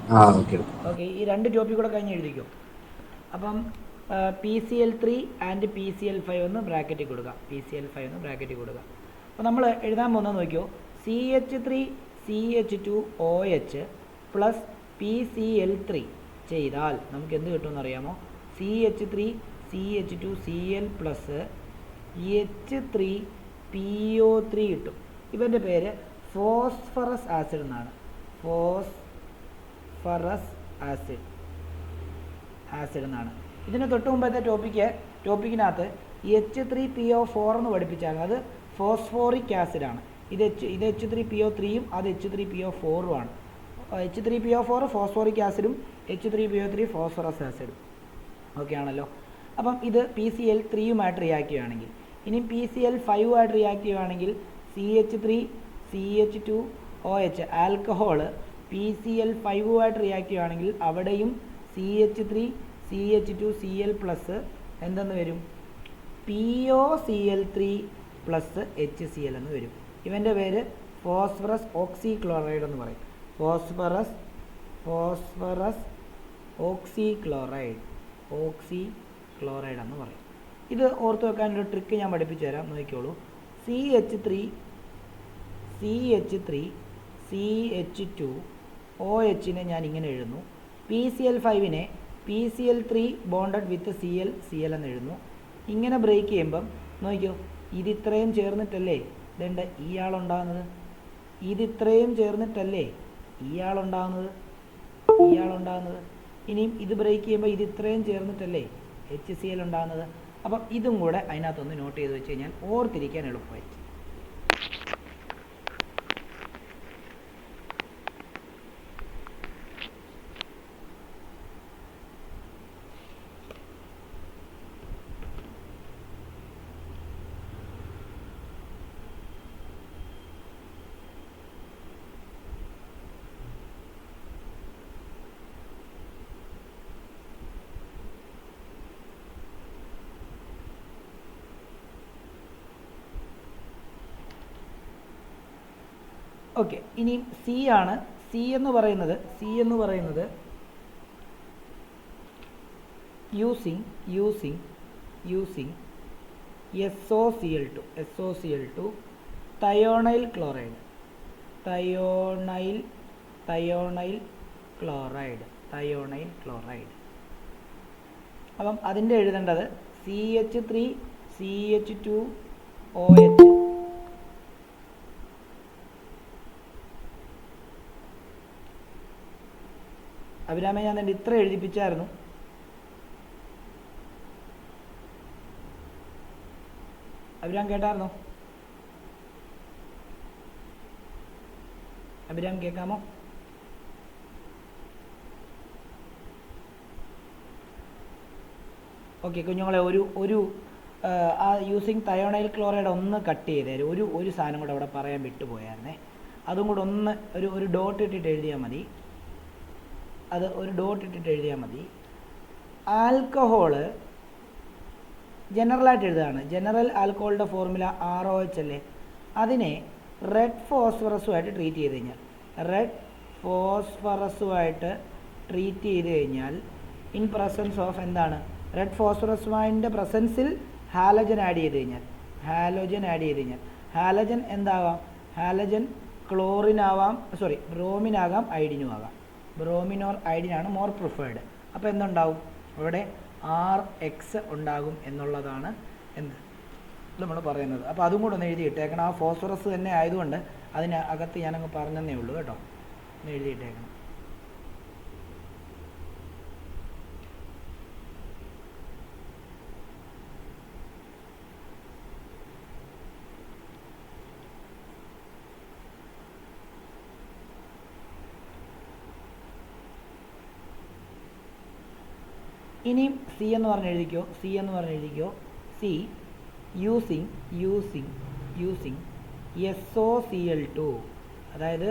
Okay okay, ഈ രണ്ട് topic കൂടെ കഴിഞ്ഞ് എഴുതിക്കോ. അപ്പം PCl3 ആൻഡ് PCl5 ഒന്ന് ബ്രാക്കറ്റിൽ കൊടുക്കുക. PCl5 ഒന്ന് ബ്രാക്കറ്റിൽ കൊടുക്കുക. അപ്പോൾ നമ്മൾ എഴുതാൻ പോകുന്നത് നോക്കിയോ, CH3CH2OH പ്ലസ് PCl3 ചെയ്താൽ നമുക്ക് എന്ത് കിട്ടുമെന്ന് അറിയാമോ? CH3CH2Cl പ്ലസ് H3PO3 കിട്ടും. ഇവൻ്റെ പേര് ഫോസ്ഫറസ് ആസിഡ് എന്നാണ്. ഫോസ്ഫറസ് ആസിഡ് എന്നാണ്. ഇതിന് തൊട്ട് മുമ്പത്തെ ടോപ്പിക്കിനകത്ത് H3PO4 എന്ന് പഠിപ്പിച്ചായിരുന്നു. അത് ഫോസ്ഫോറിക് ആസിഡാണ്. ഇത് H3PO3യും അത് H3PO4ഉം ആണ്. H3PO4 ഫോസ്ഫോറിക് ആസിഡും H3PO3 ഫോസ്ഫറസ് ആസിഡും ഓക്കെ ആണല്ലോ. അപ്പം ഇത് PCl3യുമായിട്ട് റിയാക്ട് ചെയ്യുകയാണെങ്കിൽ, ഇനി PCl5ആയിട്ട് റിയാക്ട് ചെയ്യുകയാണെങ്കിൽ CH3CH2OH ആൽക്കഹോള് PCl5ആയിട്ട് റിയാക്ട് ചെയ്യുകയാണെങ്കിൽ അവിടെയും CH3CH2Cl പ്ലസ് എന്തെന്ന് വരും? POCl3 പ്ലസ് HCl എന്ന് വരും. ഇവൻ്റെ പേര് ഫോസ്ഫറസ് ഓക്സിക്ലോറൈഡ് എന്ന് പറയും. ഫോസ്ഫറസ് ഓക്സിക്ലോറൈഡ് എന്ന് പറയും. ഇത് ഓർത്ത് വെക്കാനൊരു ട്രിക്ക് ഞാൻ പഠിപ്പിച്ചു തരാം, നോക്കിക്കോളൂ. CH3CH2OHനെ ഞാൻ ഇങ്ങനെ എഴുതുന്നു. PCl5നെ PCl3 ബോണ്ടഡ് വിത്ത് Cl എന്ന് എഴുതുന്നു. ഇങ്ങനെ ബ്രേക്ക് ചെയ്യുമ്പം നോക്കിക്കോ, ഇത് ഇത്രയും ചേർന്നിട്ടല്ലേ ഇതെണ്ട ഇയാളുണ്ടാകുന്നത്. ഇതിത്രയും ചേർന്നിട്ടല്ലേ ഇയാളുണ്ടാകുന്നത്. ഇനിയും ഇത് ബ്രേക്ക് ചെയ്യുമ്പോൾ ഇത് ഇത്രയും ചേർന്നിട്ടല്ലേ HCl ഉണ്ടാകുന്നത്. അപ്പം ഇതും കൂടെ അതിനകത്തൊന്ന് നോട്ട് ചെയ്ത് വെച്ച് കഴിഞ്ഞാൽ ഓർത്തിരിക്കാൻ എളുപ്പമായി. ഓക്കെ, ഇനി സി ആണ്. സി എന്ന് പറയുന്നത് യൂസിങ് SOCl2 തയോണൈൽ ക്ലോറൈഡ്. അപ്പം അതിൻ്റെ എഴുതേണ്ടത് CH3CH2OH അഭിരാമ ഞാൻ എൻ്റെ ഇത്ര എഴുതിപ്പിച്ചായിരുന്നു. അഭിരാം കേട്ടായിരുന്നോ? അഭിരാം കേൾക്കാമോ? ഓക്കെ കുഞ്ഞുങ്ങളെ, ഒരു ആ യൂസിങ് തയോണൈൽ ക്ലോറൈഡ് ഒന്ന് കട്ട് ചെയ്തേരും. ഒരു സാധനം കൂടെ അവിടെ പറയാൻ വിട്ടുപോയായിരുന്നേ. അതും കൂടെ ഒന്ന് ഒരു ഡോട്ട് ഇട്ടിട്ട് എഴുതിയാൽ മതി. ആൽക്കഹോള് ജനറലായിട്ട് എഴുതുകയാണ്. ജനറൽ ആൽക്കഹോളിൻ്റെ ഫോർമുല ROH അല്ലേ. അതിനെ റെഡ് ഫോസ്ഫറസുമായിട്ട് ട്രീറ്റ് ചെയ്ത് കഴിഞ്ഞാൽ ഇൻ പ്രസൻസ് ഓഫ് എന്താണ്? റെഡ് ഫോസ്ഫറസുമായിൻ്റെ പ്രസൻസിൽ ഹാലജൻ ആഡ് ചെയ്ത് കഴിഞ്ഞാൽ ഹാലജൻ എന്താവാം? ഹാലജൻ ക്ലോറിൻ ആവാം, ബ്രോമിൻ ആകാം, ഐഡിനും ആകാം. ബ്രോമിൻ ഓർ ഐഡിനാണ് മോർ പ്രിഫേർഡ്. അപ്പോൾ എന്തുണ്ടാവും? അവിടെ RX ഉണ്ടാകും എന്നുള്ളതാണ് നമ്മൾ പറയുന്നത്. അപ്പോൾ അതും കൂടെ ഒന്ന് എഴുതിയിട്ടേക്കണം. ആ ഫോസ്ഫറസ് തന്നെ ആയതുകൊണ്ട് അതിന് അകത്ത് ഞാനങ്ങ് പറഞ്ഞതേ ഉള്ളൂ കേട്ടോ. ഒന്ന് എഴുതിയിട്ടേക്കണം. ഇനിയും സി എന്ന് പറഞ്ഞ് എഴുതിക്കോ. സി യൂസിങ് SOCl2, അതായത്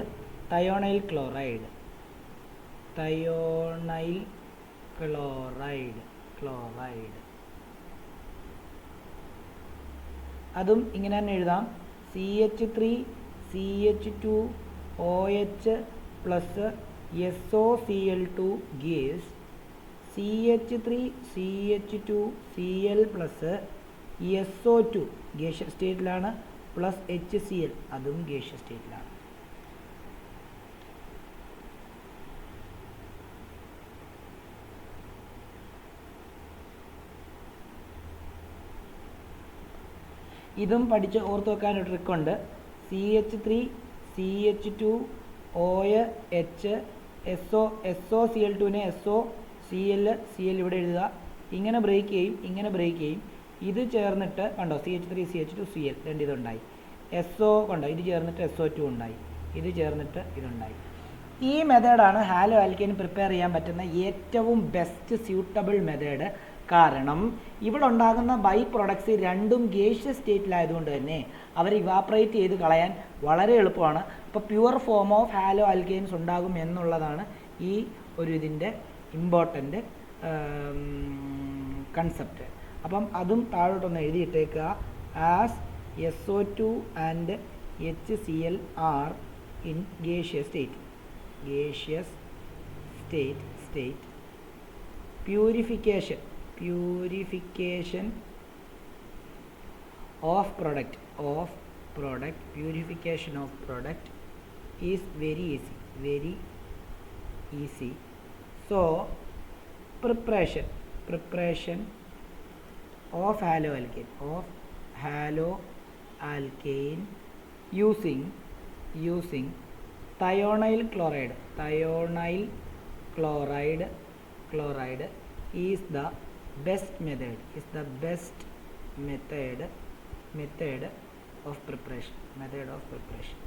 തയോണൈൽ ക്ലോറൈഡ്. അതും ഇങ്ങനെ തന്നെ എഴുതാം. CH3CH2OH plus SOCl2 gives CH3CH2Cl plus SO2 gaseous സ്റ്റേറ്റിലാണ് പ്ലസ് HCl അതും ഗേഷ്യസ് സ്റ്റേറ്റിലാണ്. ഇതും പഠിച്ച് ഓർത്ത് വെക്കാനൊരു ട്രിക്കുണ്ട്. CH3CH2 OH SOCl2നെ SOCl ഇവിടെ എഴുതുക. ഇങ്ങനെ ബ്രേക്ക് ചെയ്യും, ഇങ്ങനെ ബ്രേക്ക് ചെയ്യും. ഇത് ചേർന്നിട്ട് കണ്ടോ CH3CH2Cl രണ്ടിതുണ്ടായി. SO കണ്ടോ ഇത് ചേർന്നിട്ട് SO2 ഉണ്ടായി, ഇത് ചേർന്നിട്ട് ഇതുണ്ടായി. ഈ മെത്തേഡാണ് ഹാലോ ആൽക്കെയിൻ പ്രിപ്പയർ ചെയ്യാൻ പറ്റുന്ന ഏറ്റവും ബെസ്റ്റ് സ്യൂട്ടബിൾ മെത്തേഡ്. കാരണം ഇവിടെ ഉണ്ടാകുന്ന ബൈ പ്രൊഡക്ട്സ് രണ്ടും ഗേഷ്യസ് സ്റ്റേറ്റിലായതുകൊണ്ട് തന്നെ അവർ ഇവാപ്പറേറ്റ് ചെയ്ത് കളയാൻ വളരെ എളുപ്പമാണ്. അപ്പോൾ pure form of halo alkanes ഉണ്ടാകും എന്നുള്ളതാണ് ഈ ഒരു ഇതിൻ്റെ ഇമ്പോർട്ടൻ്റ് കൺസെപ്റ്റ്. അപ്പം അതും താഴോട്ടൊന്ന് എഴുതിയിട്ടേക്കുക. As SO2 and HCl are in gaseous state. gaseous state purification of product is very easy. So preparation of haloalkane using thionyl chloride is the best method of preparation.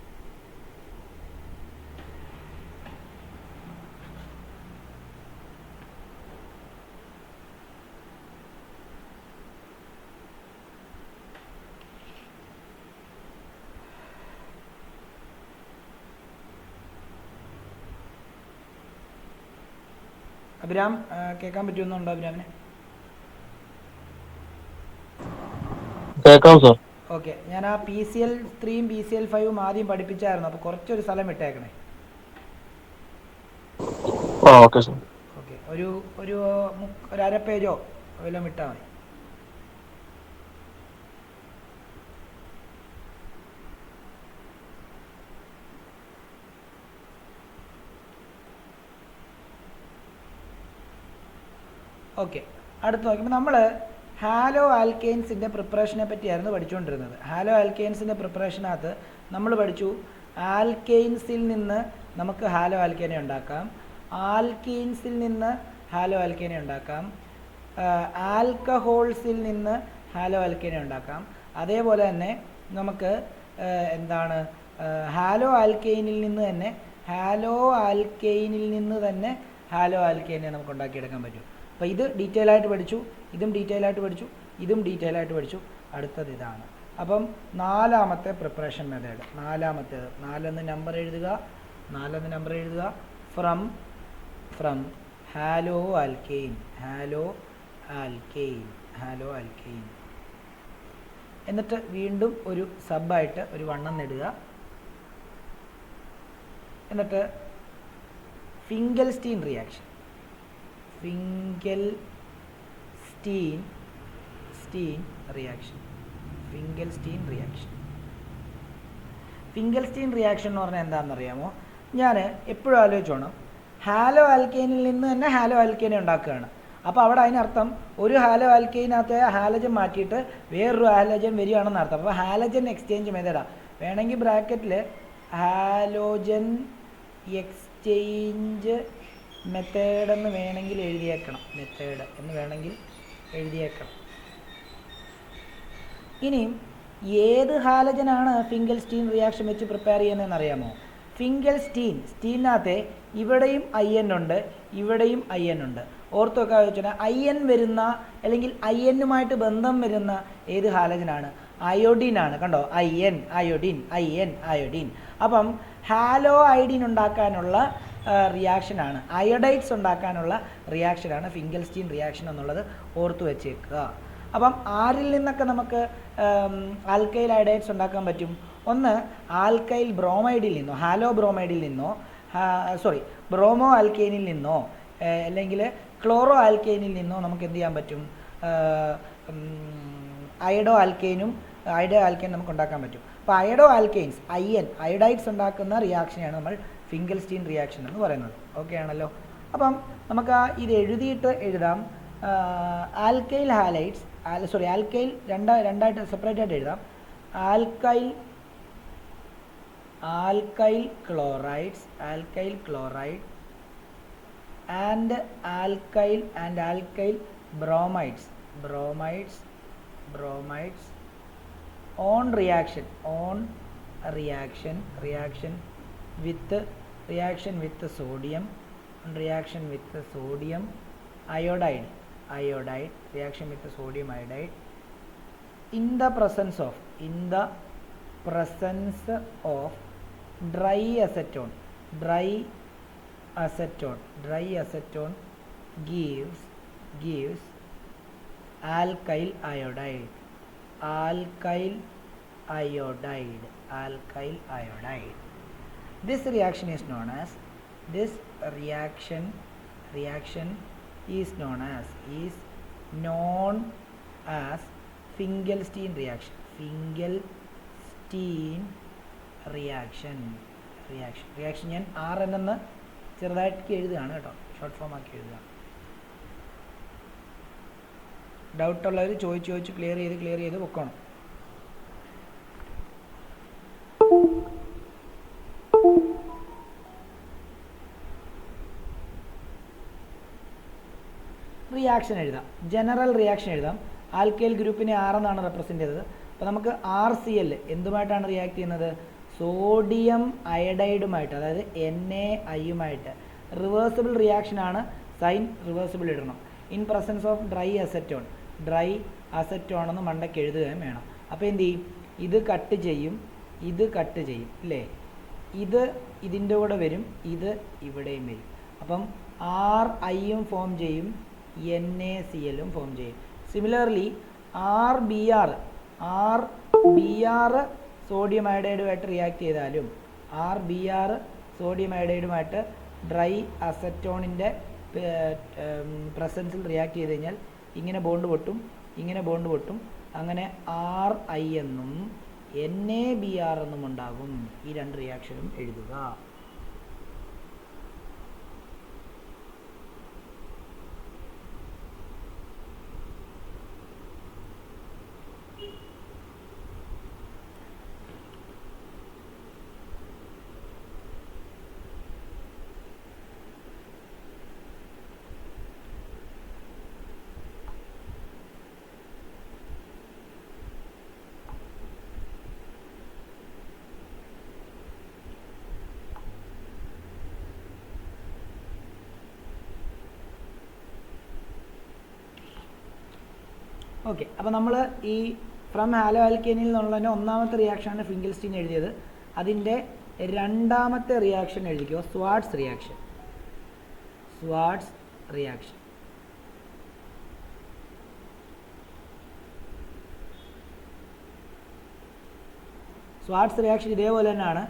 Abhiram കേൾക്കാൻ പറ്റുന്നുണ്ടോ? അഭിരാമിനെ കേൾക്കാം sir. Okay, ഞാൻ ആ PCl3 PCl5 ആദ്യം പഠിപ്പിച്ചായിരുന്നു. അപ്പോൾ കുറച്ചൊരു സ്ഥലം വിട്ടേക്കണേ. Okay sir. Okay, ഒരു അര പേജോ വല്ലതും വിട്ടാൽ മതി. ഓക്കെ, അടുത്ത് നോക്കുമ്പോൾ നമ്മൾ ഹാലോ ആൽക്കെയിൻസിൻ്റെ പ്രിപ്പറേഷനെ പറ്റിയായിരുന്നു പഠിച്ചുകൊണ്ടിരുന്നത്. ഹാലോ ആൽക്കെയിൻസിൻ്റെ പ്രിപ്പറേഷനകത്ത് നമ്മൾ പഠിച്ചു ആൽക്കെയിൻസിൽ നിന്ന് നമുക്ക് ഹാലോ ആൽക്കേനെ ഉണ്ടാക്കാം, ആൽക്കീൻസിൽ നിന്ന് ഹാലോ ആൽക്കേനെ ഉണ്ടാക്കാം, ആൽക്കഹോൾസിൽ നിന്ന് ഹാലോ ആൽക്കേനെ ഉണ്ടാക്കാം. അതേപോലെ തന്നെ നമുക്ക് ഹാലോ ആൽക്കെയിനിൽ നിന്ന് തന്നെ ഹാലോ ആൽക്കെയിനെ നമുക്ക് ഉണ്ടാക്കിയെടുക്കാൻ പറ്റും. അപ്പോൾ ഇത് ഡീറ്റെയിൽ ആയിട്ട് പഠിച്ചു, ഇതും ഡീറ്റെയിൽ ആയിട്ട് പഠിച്ചു, ഇതും ഡീറ്റെയിൽ ആയിട്ട് പഠിച്ചു. അടുത്തത് ഇതാണ്. അപ്പം നാലാമത്തെ പ്രിപ്പറേഷൻ മെത്തേഡ്, നാലെന്ന് നമ്പർ എഴുതുക. ഫ്രം ഹാലോ ആൽക്കെയിൻ എന്നിട്ട് വീണ്ടും ഒരു സബായിട്ട് ഒരു വണ്ണം നേടുക. എന്നിട്ട് ഫിംഗൽസ്റ്റീൻ റിയാക്ഷൻ എന്ന് പറഞ്ഞാൽ എന്താണെന്നറിയാമോ? ഞാൻ എപ്പോഴും ആലോചിച്ചോണം, ഹാലോ ആൽക്കെയിനിൽ നിന്ന് തന്നെ ഹാലോ ആൽക്കെയിനെ ഉണ്ടാക്കുകയാണ്. അപ്പോൾ അവിടെ അതിനർത്ഥം ഒരു ഹാലോ ആൽക്കെയിനകത്ത് ഹാലജൻ മാറ്റിയിട്ട് വേറൊരു ഹാലജൻ വരികയാണെന്ന് അർത്ഥം. അപ്പോൾ ഹാലജൻ എക്സ്ചേഞ്ച് മെത്തേഡാണ്. വേണമെങ്കിൽ ബ്രാക്കറ്റിൽ ഹാലോജൻ എക്സ്ചേഞ്ച് മെത്തേഡ് എന്ന് വേണമെങ്കിൽ എഴുതിയേക്കണം. ഇനിയും ഏത് ഹാലജനാണ് ഫിംഗൽസ്റ്റീൻ റിയാക്ഷൻ വെച്ച് പ്രിപ്പയർ ചെയ്യുന്നതെന്ന് അറിയാമോ? സ്റ്റീനകത്തെ ഇവിടെയും IN ഉണ്ട്, ഇവിടെയും IN ഉണ്ട്. ഓർത്ത് വെക്കാൻ വെച്ചാൽ IN വരുന്ന അല്ലെങ്കിൽ IN-നുമായിട്ട് ബന്ധം വരുന്ന ഏത് ഹാലജനാണ്? അയോഡീനാണ്. കണ്ടോ, അയോഡീൻ. അപ്പം ഹാലോ ഐഡിൻ ഉണ്ടാക്കാനുള്ള റിയാക്ഷനാണ്, അയോഡൈഡ്സ് ഉണ്ടാക്കാനുള്ള റിയാക്ഷനാണ് ഫിംഗൽസ്റ്റീൻ റിയാക്ഷൻ എന്നുള്ളത് ഓർത്ത് വെച്ചേക്കുക. അപ്പം ആരിൽ നിന്നൊക്കെ നമുക്ക് ആൽക്കൈൽ അയോഡൈഡ്സ് ഉണ്ടാക്കാൻ പറ്റും? ഒന്ന് ആൽക്കൈൽ ബ്രോമൈഡിൽ നിന്നോ ഹാലോ ബ്രോമൈഡിൽ നിന്നോ ബ്രോമോ ആൽക്കെയിനിൽ നിന്നോ അല്ലെങ്കിൽ ക്ലോറോ ആൽക്കെയിനിൽ നിന്നോ നമുക്ക് എന്ത് ചെയ്യാൻ പറ്റും? അയഡോ ആൽക്കെയിൻ നമുക്ക് ഉണ്ടാക്കാൻ പറ്റും. അപ്പോൾ അയഡോ ആൽക്കെയിൻസ് അയഡൈഡ്സ് ഉണ്ടാക്കുന്ന റിയാക്ഷനെയാണ് നമ്മൾ ഫിങ്കൽസ്റ്റീൻ റിയാക്ഷൻ എന്ന് പറയുന്നത്. ഓക്കെ ആണല്ലോ. അപ്പം നമുക്ക് ഇത് എഴുതിയിട്ട് എഴുതാം. ആൽക്കൈൽ ഹാലൈഡ്സ് ആൽക്കൈൽ രണ്ടായിട്ട് സെപ്പറേറ്റ് ആയിട്ട് എഴുതാം. Alkyl chloride and alkyl bromides on reaction with sodium iodide in the presence of dry acetone gives alkyl iodide. This reaction is known as Finkelstein reaction ഞാൻ RN എന്ന് ചെറുതായിട്ട് എഴുതുകയാണ് കേട്ടോ, short form ആക്കി എഴുതുകയാണ്. ഡൗട്ടുള്ളവർ ചോദിച്ച് ക്ലിയർ ചെയ്ത് വെക്കണം. റിയാക്ഷൻ എഴുതാം, ജനറൽ റിയാക്ഷൻ എഴുതാം. ആൽക്കൈൽ ഗ്രൂപ്പിനെ R എന്നാണ് റെപ്രസെൻ്റ് ചെയ്തത്. അപ്പോൾ നമുക്ക് RCl എന്തുമായിട്ടാണ് റിയാക്ട് ചെയ്യുന്നത്? സോഡിയം അയഡൈഡുമായിട്ട്, അതായത് NaIയുമായിട്ട്. റിവേഴ്സിബിൾ റിയാക്ഷനാണ്, സൈൻ റിവേഴ്സിബിൾ ഇടണം. In presence of dry acetone എന്ന് മണ്ടയ്ക്ക് എഴുതുകയും വേണം. അപ്പോൾ എന്ത് ചെയ്യും? ഇത് കട്ട് ചെയ്യും ഇല്ലേ? ഇത് ഇതിൻ്റെ കൂടെ വരും, ഇത് ഇവിടെയും വരും. അപ്പം RIയും ഫോം ചെയ്യും, NaClഉം ഫോം ചെയ്യും. സിമിലർലി RBr സോഡിയം അയഡൈഡുമായിട്ട് റിയാക്ട് ചെയ്താലും സോഡിയം അയഡൈഡുമായിട്ട് ഡ്രൈ അസറ്റോണിൻ്റെ പ്രസൻസിൽ റിയാക്ട് ചെയ്ത് കഴിഞ്ഞാൽ ഇങ്ങനെ ബോണ്ട് പൊട്ടും. അങ്ങനെ RI എന്നും NaBr എന്നും ഉണ്ടാകും. ഈ രണ്ട് റിയാക്ഷനും എഴുതുക. ഓക്കെ, അപ്പോൾ നമ്മൾ ഈ ഫ്രം ഹാലോ ആൽക്കെനിൽ നിന്നുള്ളതിൻ്റെ ഒന്നാമത്തെ റിയാക്ഷനാണ് ഫിങ്കൽസ്റ്റീൻ എഴുതിയത്. അതിൻ്റെ രണ്ടാമത്തെ റിയാക്ഷൻ എഴുതിക്കോ, സ്വാർട്സ് റിയാക്ഷൻ. സ്വാർട്സ് റിയാക്ഷൻ ഇതേപോലെ തന്നെയാണ്.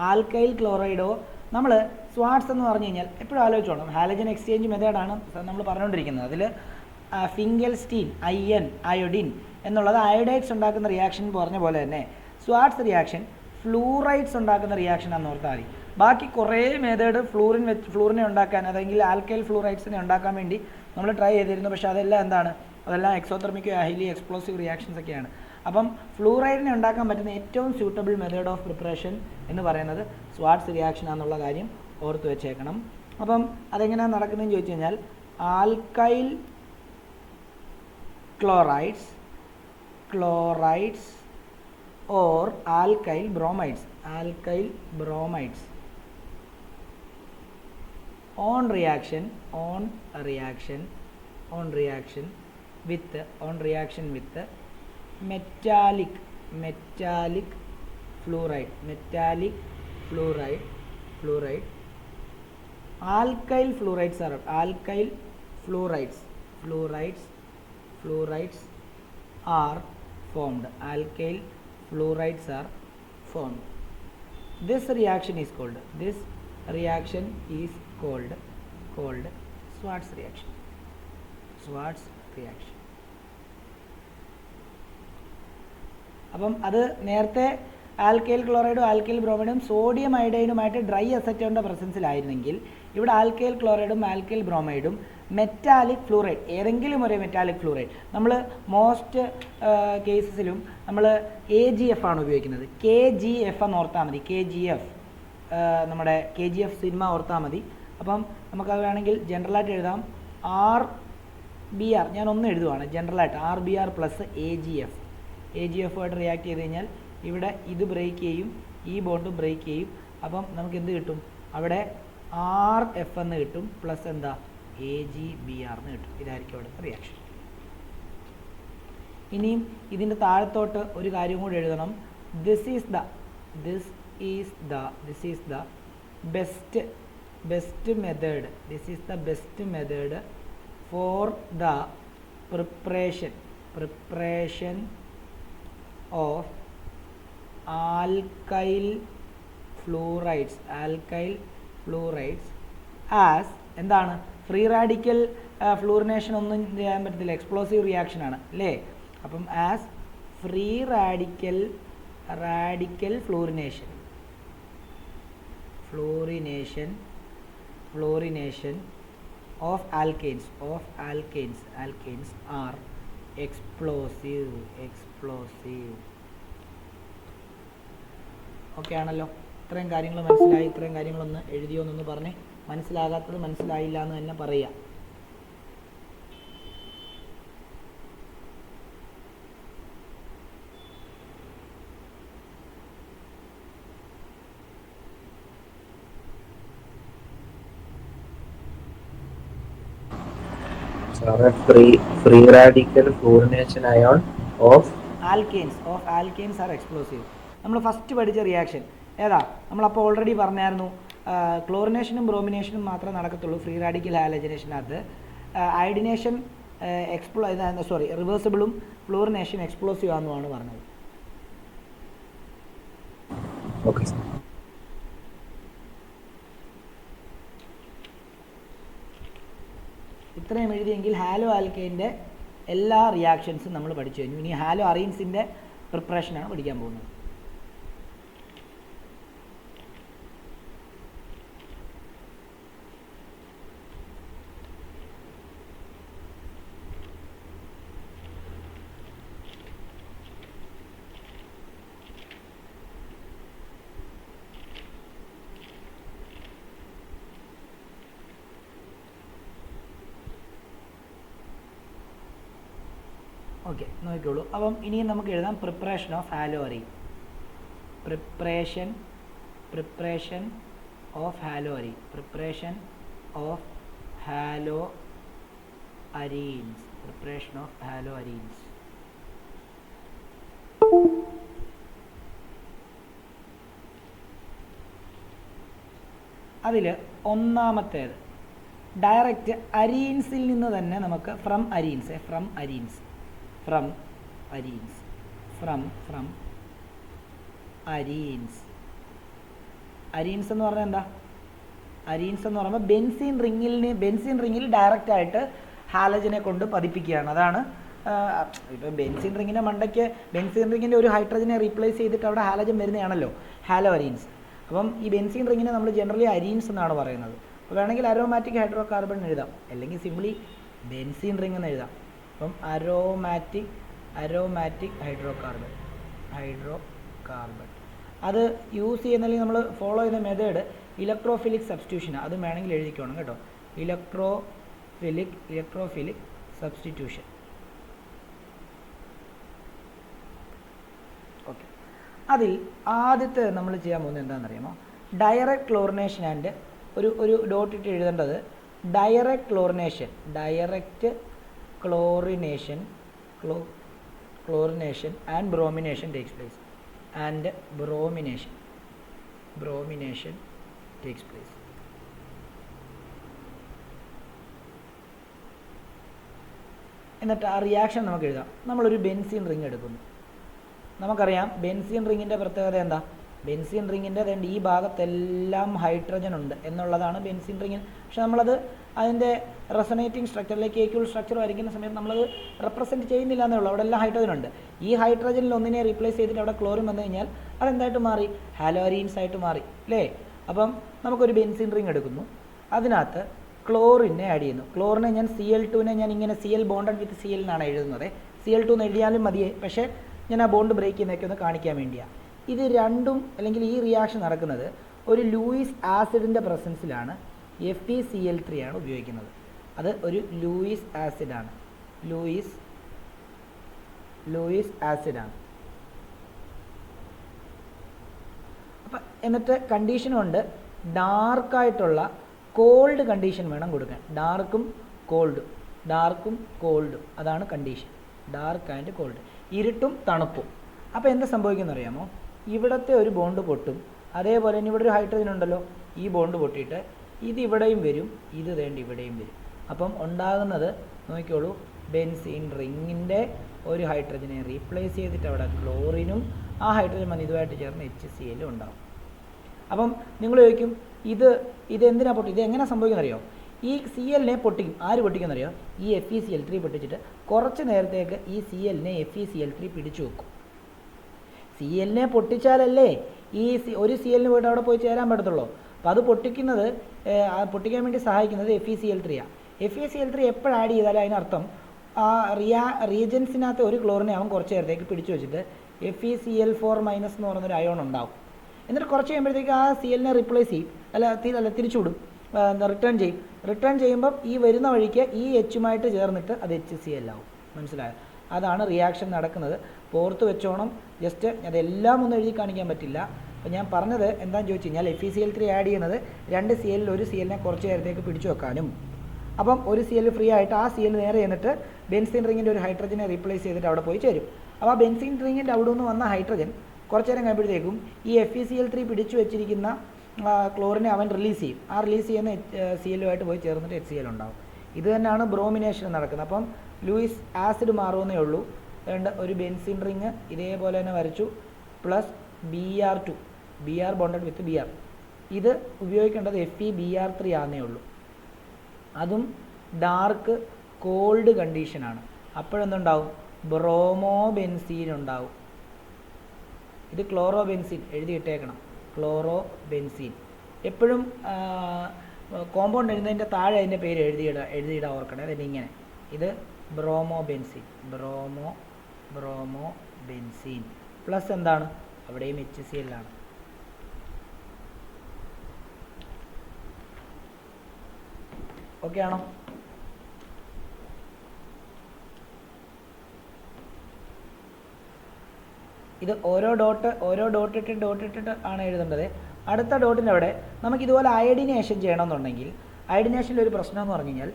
ആൽക്കൈൽ ക്ലോറൈഡോ, നമ്മൾ സ്വാർട്സ് എന്ന് പറഞ്ഞു കഴിഞ്ഞാൽ എപ്പോഴും ആലോചിച്ചോളാം, ഹാലജൻ എക്സ്ചേഞ്ച് മെത്തേഡാണ് നമ്മൾ പറഞ്ഞുകൊണ്ടിരിക്കുന്നത്. അതിൽ ഫിങ്കൽസ്റ്റീൻ അയോഡിൻ എന്നുള്ളത് അയോഡൈഡ്സ് ഉണ്ടാക്കുന്ന റിയാക്ഷൻ പറഞ്ഞ പോലെ തന്നെ സ്വാർട്സ് റിയാക്ഷൻ ഫ്ലൂറൈഡ്സ് ഉണ്ടാക്കുന്ന റിയാക്ഷൻ ആണെന്ന് ഓർത്താൽ മതി. ബാക്കി കുറേ മെത്തേഡ് ഫ്ലൂറിനെ ഉണ്ടാക്കാൻ, അല്ലെങ്കിൽ ആൽക്കൈൽ ഫ്ലൂറൈഡ്സിനെ ഉണ്ടാക്കാൻ വേണ്ടി നമ്മൾ ട്രൈ ചെയ്തിരുന്നു. പക്ഷേ അതെല്ലാം എക്സോതെർമിക്കോ ഹൈലി എക്സ്പ്ലോസീവ് റിയാക്ഷൻസ് ഒക്കെയാണ്. അപ്പം ഫ്ലൂറൈഡിനെ ഉണ്ടാക്കാൻ പറ്റുന്ന ഏറ്റവും സ്യൂട്ടബിൾ മെത്തേഡ് ഓഫ് പ്രിപ്പറേഷൻ എന്ന് പറയുന്നത് സ്വാർട്സ് റിയാക്ഷൻ ആണെന്നുള്ള കാര്യം ഓർത്ത് വെച്ചേക്കണം. അപ്പം അതെങ്ങനെയാണ് നടക്കുന്നതെന്ന് ചോദിച്ചു കഴിഞ്ഞാൽ, alkyl chlorides or alkyl bromides on reaction with metallic fluoride. Alkyl fluorides are formed. This reaction is called reaction is called Swarts reaction. അപ്പം അത് നേരത്തെ ആൽക്കൈൽ ക്ലോറൈഡും ആൽക്കൈൽ ബ്രോമൈഡും സോഡിയം അയഡൈനുമായിട്ട് ഡ്രൈ അസറ്റോണിൻ്റെ പ്രസൻസിലായിരുന്നെങ്കിൽ ഇവിടെ ആൽക്കൈൽ ക്ലോറൈഡും ആൽക്കൈൽ ബ്രോമൈഡും മെറ്റാലിക് ഫ്ലൂറൈഡ്, ഏതെങ്കിലും ഒരു മെറ്റാലിക് ഫ്ലൂറൈഡ്, നമ്മൾ മോസ്റ്റ് കേസസിലും നമ്മൾ AgF ആണ് ഉപയോഗിക്കുന്നത്. KgF എന്ന് ഓർത്താൽ മതി. KgF നമ്മുടെ KgF സിനിമ ഓർത്താൽ മതി. അപ്പം നമുക്കത് വേണമെങ്കിൽ ജനറലായിട്ട് എഴുതാം. RBr, ഞാൻ ഒന്ന് എഴുതുവാണ് ജനറലായിട്ട്, RBr പ്ലസ് AgF ആയിട്ട് റിയാക്ട് ചെയ്ത് കഴിഞ്ഞാൽ ഇവിടെ ഇത് ബ്രേക്ക് ചെയ്യും, ഈ ബോണ്ടും ബ്രേക്ക് ചെയ്യും. അപ്പം നമുക്ക് എന്ത് കിട്ടും? അവിടെ RF എന്ന് കിട്ടും, പ്ലസ് എന്താ AgBr എന്ന് കിട്ടും. ഇതായിരിക്കും അവിടുത്തെ റിയാക്ഷൻ. ഇനിയും ഇതിൻ്റെ താഴത്തോട്ട് ഒരു കാര്യം കൂടി എഴുതണം. This is the best method for the preparation of alkyl fluorides as എന്താണ്? ഫ്രീ റാഡിക്കൽ ഫ്ലൂറിനേഷൻ ഒന്നും ചെയ്യാൻ പറ്റത്തില്ല, എക്സ്പ്ലോസീവ് റിയാക്ഷൻ ആണ് അല്ലേ? അപ്പം as free radical fluorination of alkanes are explosive. Okay ആണല്ലോ? ഇത്രയും കാര്യങ്ങൾ മനസ്സിലായി? ഇത്രയും കാര്യങ്ങളൊന്ന് എഴുതിയോ എന്നൊന്ന് പറഞ്ഞേ. മനസ്സിലാകാത്തത് മനസ്സിലായില്ല എന്ന് തന്നെ പറയുക. ഫ്രീ റാഡിക്കൽ ഫ്ലൂറിനേഷൻ അയോൺ ഓഫ് ആൽക്കെയിൻസ് ആർ എക്സ്പ്ലോസീവ്. നമ്മൾ ഫസ്റ്റ് പഠിച്ച റിയാക്ഷൻ ഏതാ? നമ്മളപ്പോൾ ഓൾറെഡി പറഞ്ഞായിരുന്നു, ക്ലോറിനേഷനും ബ്രോമിനേഷനും മാത്രമേ നടക്കത്തുള്ളൂ ഫ്രീ റാഡിക്കൽ ഹാലജനേഷനകത്ത്. അയഡിനേഷൻ റിവേഴ്സിബിളും ഫ്ലൂറിനേഷൻ എക്സ്പ്ലോസീവ് ആണെന്നുമാണ് പറഞ്ഞത്. ഇത്രയും എഴുതിയെങ്കിൽ ഹാലോ ആൽക്കൈൻ്റെ എല്ലാ റിയാക്ഷൻസും നമ്മൾ പഠിച്ചു കഴിഞ്ഞു. ഇനി ഹാലോ അറീൻസിൻ്റെ പ്രിപ്പറേഷനാണ് പഠിക്കാൻ പോകുന്നത്. ഓക്കെ, നോക്കിക്കോളൂ. അപ്പം ഇനിയും നമുക്ക് എഴുതാം preparation of halo arene. Preparation of halo arenes. അതിൽ ഒന്നാമത്തേത് ഡയറക്റ്റ് അരീൻസിൽ നിന്ന് തന്നെ നമുക്ക് ഫ്രം അരീൻസ് എന്ന് പറഞ്ഞാൽ എന്താ? അരീൻസ് എന്ന് പറയുമ്പോൾ ബെൻസീൻ റിങ്ങിൽ ഡയറക്റ്റ് ആയിട്ട് ഹാലജനെ കൊണ്ട് പതിപ്പിക്കുകയാണ്. അതാണ് ഇപ്പോൾ ബെൻസീൻ റിങ്ങിൻ്റെ മണ്ടയ്ക്ക് ബെൻസീൻ റിങ്ങിൻ്റെ ഒരു ഹൈഡ്രജനെ റീപ്ലേസ് ചെയ്തിട്ട് അവിടെ ഹാലജൻ വരുന്നതാണല്ലോ ഹാലോ അരീൻസ്. അപ്പം ഈ ബെൻസീൻ റിങ്ങിനെ നമ്മൾ ജനറലി അരീൻസ് എന്നാണ് പറയുന്നത്. അപ്പോൾ വേണമെങ്കിൽ അരോമാറ്റിക് ഹൈഡ്രോ കാർബൺ എഴുതാം, അല്ലെങ്കിൽ സിംപ്ലി ബെൻസീൻ റിങ് എന്ന് എഴുതാം. അപ്പം അരോമാറ്റിക് ഹൈഡ്രോ കാർബൺ അത് യൂസ് ചെയ്യുന്നതിൽ നമ്മൾ ഫോളോ ചെയ്യുന്ന മെത്തേഡ് ഇലക്ട്രോഫിലിക് സബ്സ്റ്റിറ്റ്യൂഷനാണ്. അത് വേണമെങ്കിൽ എഴുതിക്കോണം കേട്ടോ. Electrophilic substitution. ഓക്കെ, അതിൽ ആദ്യത്തെ നമ്മൾ ചെയ്യാൻ പോകുന്നത് എന്താണെന്നറിയാമോ? ഡയറക്റ്റ് ക്ലോറിനേഷൻ ആൻഡ് ഒരു ഡോട്ട് ഇട്ട് എഴുതേണ്ടത് direct chlorination and bromination takes place. എന്നിട്ട് ആ റിയാക്ഷൻ നമുക്ക് എഴുതാം. നമ്മളൊരു ബെൻസീൻ റിങ് എടുക്കുന്നു. നമുക്കറിയാം ബെൻസീൻ റിങ്ങിൻ്റെ പ്രത്യേകത എന്താ? ബെൻസീൻ റിങ്ങിൻ്റെ അതുകൊണ്ട് ഈ ഭാഗത്തെല്ലാം ഹൈഡ്രജൻ ഉണ്ട് എന്നുള്ളതാണ് ബെൻസീൻ റിങ്ങിന്. പക്ഷെ നമ്മളത് അതിൻ്റെ റെസണേറ്റിംഗ് സ്ട്രക്ചറിലേക്ക് ഈക്വൽ സ്ട്രക്ചർ വരയ്ക്കുന്ന സമയത്ത് നമ്മളത് റെപ്രസെൻറ്റ് ചെയ്യുന്നില്ല എന്നേ ഉള്ളൂ. അവിടെ എല്ലാം ഹൈഡ്രജൻ ഉണ്ട്. ഈ ഹൈഡ്രജനിൽ ഒന്നിനെ റീപ്ലേസ് ചെയ്തിട്ട് അവിടെ ക്ലോറിൻ വന്നു കഴിഞ്ഞാൽ അതെന്തായിട്ട് മാറി? ഹാലോരീൻസ് ആയിട്ട് മാറി അല്ലേ. അപ്പം നമുക്കൊരു ബെൻസീൻ റിങ് എടുക്കുന്നു, അതിനകത്ത് ക്ലോറിനെ ആഡ് ചെയ്യുന്നു. ക്ലോറിനെ ഞാൻ Cl2നെ ഞാൻ ഇങ്ങനെ Cl ബോണ്ടഡ് വിത്ത് Cl എന്നാണ് എഴുതുന്നത്. Cl2 എന്ന് എഴുതിയാലും മതിയേ, പക്ഷേ ഞാൻ ആ ബോണ്ട് ബ്രേക്ക് ചെയ്യുന്നതൊക്കെ ഒന്ന് കാണിക്കാൻ വേണ്ടിയാണ്. ഇത് രണ്ടും അല്ലെങ്കിൽ ഈ റിയാക്ഷൻ നടക്കുന്നത് ഒരു ലൂയിസ് ആസിഡിൻ്റെ പ്രസൻസിലാണ്. FeCl3 ആണ് ഉപയോഗിക്കുന്നത്. അത് ഒരു ലൂയിസ് ആസിഡാണ്. ലൂയിസ് ആസിഡാണ്. അപ്പം എന്നിട്ട് കണ്ടീഷനുണ്ട്, ഡാർക്കായിട്ടുള്ള കോൾഡ് കണ്ടീഷൻ വേണം കൊടുക്കാൻ. ഡാർക്കും കോൾഡും അതാണ് കണ്ടീഷൻ. ഡാർക്ക് ആൻഡ് കോൾഡ്, ഇരുട്ടും തണുപ്പും. അപ്പോൾ എന്താ സംഭവിക്കുന്നത് അറിയാമോ? ഇവിടുത്തെ ഒരു ബോണ്ട് പൊട്ടും, അതേപോലെ തന്നെ ഇവിടെ ഒരു ഹൈഡ്രജൻ ഉണ്ടല്ലോ, ഈ ബോണ്ട് പൊട്ടിയിട്ട് ഇത് ഇവിടെയും വരും, ഇത് വേണ്ടി ഇവിടെയും വരും. അപ്പം ഉണ്ടാകുന്നത് നോക്കിക്കോളൂ, ബെൻസീൻ റിങ്ങിൻ്റെ ഒരു ഹൈഡ്രജനെ റീപ്ലേസ് ചെയ്തിട്ട് അവിടെ ക്ലോറിനും ആ ഹൈഡ്രജൻ വന്ന് ഇതുമായിട്ട് ചേർന്ന് HCl ഉണ്ടാകും. അപ്പം നിങ്ങൾ ചോദിക്കും ഇതെന്തിനാ പൊട്ടി, ഇത് എങ്ങനെ സംഭവിക്കുന്നറിയോ? ഈ Cl-നെ പൊട്ടിക്കും. ആര് പൊട്ടിക്കുന്നറിയോ? ഈ FeCl3 പൊട്ടിച്ചിട്ട് കുറച്ച് നേരത്തേക്ക് ഈ Cl-നെ FeCl3 പിടിച്ചു വെക്കും. Cl-നെ പൊട്ടിച്ചാലല്ലേ ഈ ഒരു Cl-ന് പോയിട്ട് അവിടെ പോയി ചേരാൻ പറ്റത്തുള്ളൂ. അപ്പോൾ അത് പൊട്ടിക്കാൻ വേണ്ടി സഹായിക്കുന്നത് FeCl3 ആണ്. FeCl3 എപ്പോഴും ആഡ് ചെയ്താലും അതിനർത്ഥം ആ റീജൻസിനകത്ത് ഒരു ക്ലോറിനെ അവൻ കുറച്ച് നേരത്തേക്ക് പിടിച്ചു വെച്ചിട്ട് FeCl4- എന്ന് പറയുന്നൊരു അയോൺ ഉണ്ടാവും. എന്നിട്ട് കുറച്ച് കഴിയുമ്പോഴത്തേക്ക് ആ Cl-നെ റീപ്ലേസ് ചെയ്യും, അല്ല തിരിച്ചുവിടും, റിട്ടേൺ ചെയ്യുമ്പം ഈ വരുന്ന വഴിക്ക് ഈ H-മായിട്ട് ചേർന്നിട്ട് അത് HCl ആവും. മനസ്സിലായോ? അതാണ് റിയാക്ഷൻ നടക്കുന്നത്. ഓർത്ത് വെച്ചോണം. ജസ്റ്റ് അതെല്ലാം ഒന്നും എഴുതി കാണിക്കാൻ പറ്റില്ല. അപ്പോൾ ഞാൻ പറഞ്ഞത് എന്താണെന്ന് ചോദിച്ചു കഴിഞ്ഞാൽ FeCl3 ആഡ് ചെയ്യുന്നത് 2 Cl-ൽ ഒരു Cl-നെ കുറച്ച് നേരത്തേക്ക് പിടിച്ചു വെക്കാനും, അപ്പം ഒരു Cl ഫ്രീ ആയിട്ട് ആ Cl നേരെ ചെന്നിട്ട് ബെൻസീൻ റിങ്ങിൻ്റെ ഒരു ഹൈഡ്രജനെ റീപ്ലേസ് ചെയ്തിട്ട് അവിടെ പോയി ചേരും. അപ്പോൾ ആ ബെൻസീൻ റിങ്ങിൻ്റെ അവിടെ നിന്ന് വന്ന ഹൈഡ്രജൻ കുറച്ച് നേരം കഴിയുമ്പോഴത്തേക്കും ഈ FeCl3 പിടിച്ചു വെച്ചിരിക്കുന്ന ക്ലോറിനെ അവൻ റിലീസ് ചെയ്യും. ആ റിലീസ് ചെയ്യുന്ന Cl-ഉമായിട്ട് പോയി ചേർന്നിട്ട് HCl ഉണ്ടാവും. ഇത് തന്നെയാണ് ബ്രോമിനേഷൻ നടക്കുന്നത്. അപ്പം ലൂയിസ് ആസിഡ് മാറുമെന്നേ ഉള്ളൂ. അതുകൊണ്ട് ഒരു ബെൻസീൻ റിങ് ഇതേപോലെ തന്നെ വരച്ചു, പ്ലസ് Br2, Br ബോണ്ടഡ് വിത്ത് Br. ഇത് ഉപയോഗിക്കേണ്ടത് FeBr3 ആണെന്നേ ഉള്ളൂ. അതും ഡാർക്ക് കോൾഡ് കണ്ടീഷനാണ്. അപ്പോഴെന്തുണ്ടാവും? ബ്രോമോ ബെൻസീൻ ഉണ്ടാവും. ഇത് ക്ലോറോ ബെൻസീൻ എഴുതിയിട്ടേക്കണം. ക്ലോറോ ബെൻസീൻ എപ്പോഴും കോമ്പൗണ്ട് എഴുതുന്നതിൻ്റെ താഴെ അതിൻ്റെ പേര് എഴുതിയിടാൻ ഓർക്കണേ. അതിന് ഇങ്ങനെ, ഇത് ബ്രോമോ ബെൻസീൻ പ്ലസ് എന്താണ്? അവിടെയും HCl ആണ്. ഓക്കെ ആണോ? ഇത് ഓരോ ഡോട്ട് ഇട്ടിട്ട് ആണ് എഴുതേണ്ടത്. അടുത്ത ഡോട്ടിൻ്റെ അവിടെ നമുക്ക് ഇതുപോലെ അയഡിനേഷൻ ചെയ്യണമെന്നുണ്ടെങ്കിൽ, അയഡിനേഷനിൽ ഒരു പ്രശ്നം എന്ന് പറഞ്ഞു കഴിഞ്ഞാൽ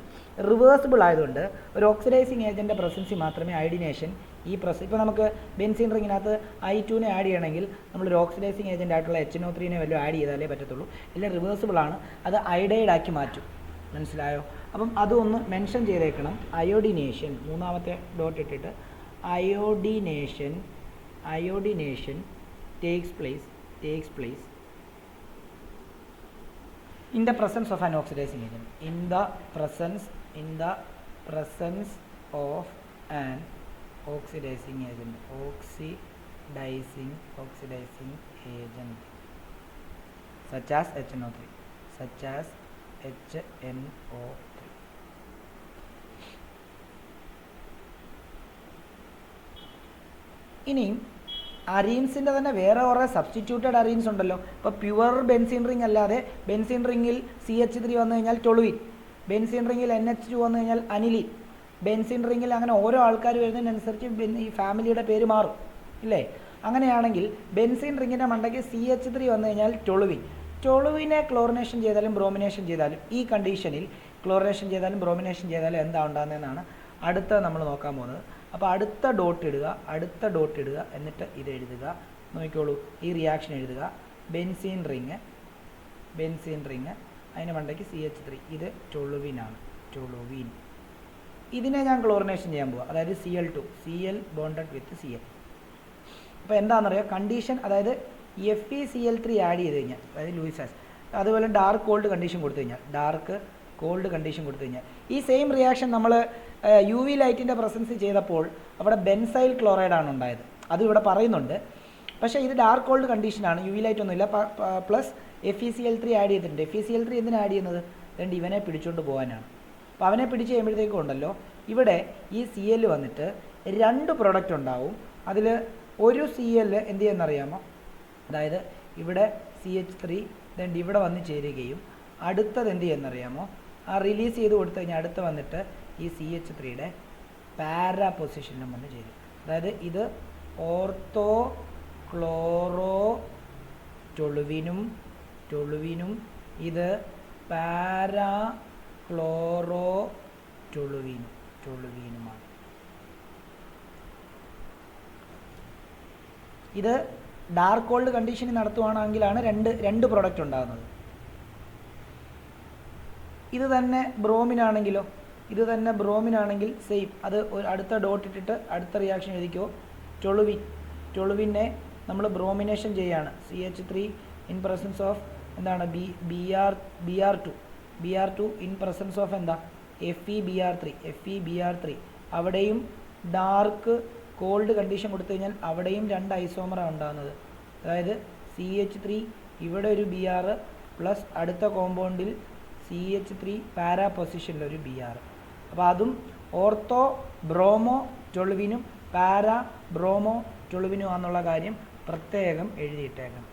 റിവേഴ്സിബിൾ ആയതുകൊണ്ട് ഒരു ഓക്സിഡൈസിങ് ഏജൻ്റെ പ്രസൻസിൽ മാത്രമേ അയഡിനേഷൻ ഇപ്പോൾ നമുക്ക് ബെൻസീൻ റിങ്ങിനകത്ത് I2നെ ആഡ് ചെയ്യണമെങ്കിൽ നമ്മളൊരു ഓക്സിഡൈസിങ് ഏജൻ്റ് ആയിട്ടുള്ള HNO3നെ വല്ലതും ആഡ് ചെയ്താലേ പറ്റത്തുള്ളൂ. എല്ലാം റിവേഴ്സിബിൾ ആണ്, അത് അയഡൈഡാക്കി മാറ്റും. മനസ്സിലായോ? അപ്പം അതൊന്ന് മെൻഷൻ ചെയ്തേക്കണം. അയോഡിനേഷൻ, മൂന്നാമത്തെ ഡോട്ട് ഇട്ടിട്ട് iodination takes place in the presence of an oxidizing agent. In the presence of an oxidizing agent, oxidizing agent such as HNO3. ഇനിയും അറീൻസിൻ്റെ തന്നെ വേറെ കുറേ സബ്സ്റ്റിറ്റ്യൂട്ടഡ് അറീൻസ് ഉണ്ടല്ലോ. ഇപ്പോൾ പ്യുവർ ബെൻസീൻ റിംഗ് അല്ലാതെ ബെൻസീൻ റിങ്ങിൽ CH3 വന്നു കഴിഞ്ഞാൽ ടൊളുവിൻ, ബെൻസീൻ റിങ്ങിൽ NH2 വന്നു കഴിഞ്ഞാൽ അനിലിൻ, ബെൻസീൻ റിങ്ങിൽ അങ്ങനെ ഓരോ ആൾക്കാർ വരുന്നതിനനുസരിച്ച് ഈ ഫാമിലിയുടെ പേര് മാറും ഇല്ലേ? അങ്ങനെയാണെങ്കിൽ ബെൻസീൻ റിങ്ങിൻ്റെ മണ്ടയ്ക്ക് CH3 വന്നു കഴിഞ്ഞാൽ ടൊളുവിനെ ക്ലോറിനേഷൻ ചെയ്താലും ബ്രോമിനേഷൻ ചെയ്താലും, ഈ കണ്ടീഷനിൽ ക്ലോറിനേഷൻ ചെയ്താലും ബ്രോമിനേഷൻ ചെയ്താലും എന്താ ഉണ്ടാകുന്നതെന്നാണ് അടുത്ത നമ്മൾ നോക്കാൻ പോകുന്നത്. അപ്പോൾ അടുത്ത ഡോട്ട് ഇടുക, എന്നിട്ട് ഇത് എഴുതുക. നോക്കിക്കോളൂ, ഈ റിയാക്ഷൻ എഴുതുക. ബെൻസീൻ റിങ് അതിന് മണ്ടയ്ക്ക് CH3, ഇത് ടൊളുവിനാണ്. ഇതിനെ ഞാൻ ക്ലോറിനേഷൻ ചെയ്യാൻ പോവുക, അതായത് Cl2, Cl ബോണ്ടഡ് വിത്ത് Cl. അപ്പോൾ എന്താണെന്നറിയാം, കണ്ടീഷൻ, അതായത് FeCl3 ആഡ് ചെയ്ത് കഴിഞ്ഞാൽ, അതായത് ലൂയിസ് ആസിഡ്, അതുപോലെ ഡാർക്ക് കോൾഡ് കണ്ടീഷൻ കൊടുത്തു കഴിഞ്ഞാൽ, ഡാർക്ക് കോൾഡ് കണ്ടീഷൻ കൊടുത്തു കഴിഞ്ഞാൽ ഈ സെയിം റിയാക്ഷൻ നമ്മൾ UV ലൈറ്റിൻ്റെ പ്രസൻസ് ചെയ്തപ്പോൾ അവിടെ ബെൻസൈൽ ക്ലോറൈഡാണ് ഉണ്ടായത്. അതും ഇവിടെ പറയുന്നുണ്ട്. പക്ഷേ ഇത് ഡാർക്ക് കോൾഡ് കണ്ടീഷനാണ്, UV ലൈറ്റ് ഒന്നുമില്ല. പ്ലസ് FeCl3 ആഡ് ചെയ്തിട്ടുണ്ട്. FeCl3 എന്തിനാണ് ആഡ് ചെയ്യുന്നത്? രണ്ട് ഇവനെ പിടിച്ചുകൊണ്ട് പോകാനാണ്. അപ്പോൾ അവനെ പിടിച്ച് കഴിയുമ്പോഴത്തേക്കും ഉണ്ടല്ലോ ഇവിടെ ഈ Cl വന്നിട്ട് 2 പ്രൊഡക്റ്റ് ഉണ്ടാവും. അതിൽ ഒരു Cl എന്ത് ചെയ്യുന്നറിയാമോ? അതായത് ഇവിടെ CH3 ഇവിടെ വന്ന് ചേരുകയും അടുത്തത് എന്ത് ചെയ്യുന്നറിയാമോ? ആ റിലീസ് ചെയ്ത് കൊടുത്തു കഴിഞ്ഞാൽ അടുത്ത് വന്നിട്ട് ഈ CH3യുടെ പാരാ പൊസിഷനിലും വന്ന് ചേരും. അതായത് ഇത് ഓർത്തോ ക്ലോറോ ടൊളുവിനും ഇത് പാരാ ക്ലോറോ ടൊളുവിനുമാണ്. ഇത് ഡാർക്ക് കോൾഡ് കണ്ടീഷനിൽ നടത്തുവാണെങ്കിലാണ് രണ്ട് പ്രൊഡക്റ്റ് ഉണ്ടാകുന്നത്. ഇത് തന്നെ ബ്രോമിനാണെങ്കിലോ, സെയിം. അത് അടുത്ത ഡോട്ട് ഇട്ടിട്ട് അടുത്ത റിയാക്ഷൻ എഴുതിക്കോ. ടൊളുവിനെ നമ്മൾ ബ്രോമിനേഷൻ ചെയ്യാണ്. CH3 ഇൻ പ്രസൻസ് ഓഫ് എന്താണ് BR2 ഇൻ പ്രസൻസ് ഓഫ് എന്താ FeBr3. അവിടെയും ഡാർക്ക് കോൾഡ് കണ്ടീഷൻ കൊടുത്തു കഴിഞ്ഞാൽ അവിടെയും 2 ഐസോമറാണ് ഉണ്ടാകുന്നത്. അതായത് CH3 ഇവിടെ ഒരു Br പ്ലസ് അടുത്ത കോമ്പൗണ്ടിൽ CH3 പാരാ പൊസിഷനിൽ ഒരു Br. അപ്പോൾ അതും ഓർത്തോ ബ്രോമോ ടൊളുവിനും പാരാ ബ്രോമോ ടൊളുവിനും ആണെന്നുള്ള കാര്യം പ്രത്യേകം എഴുതിയിട്ടേക്കണം.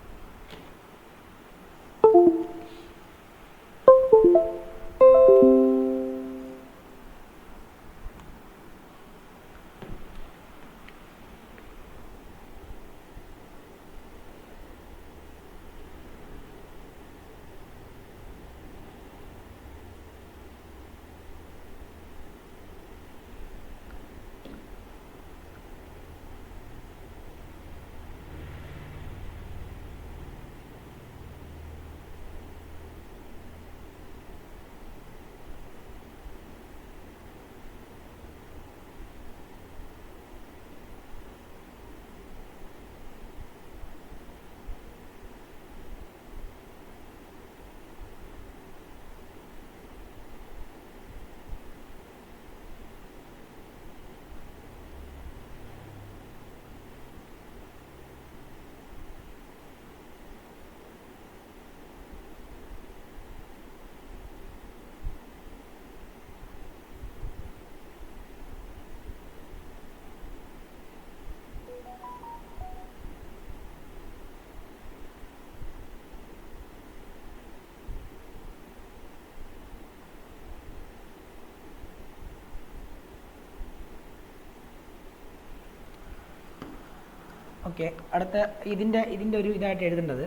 ഓക്കെ, അടുത്ത ഇതിൻ്റെ ഒരു ഇതായിട്ട് എഴുതേണ്ടത്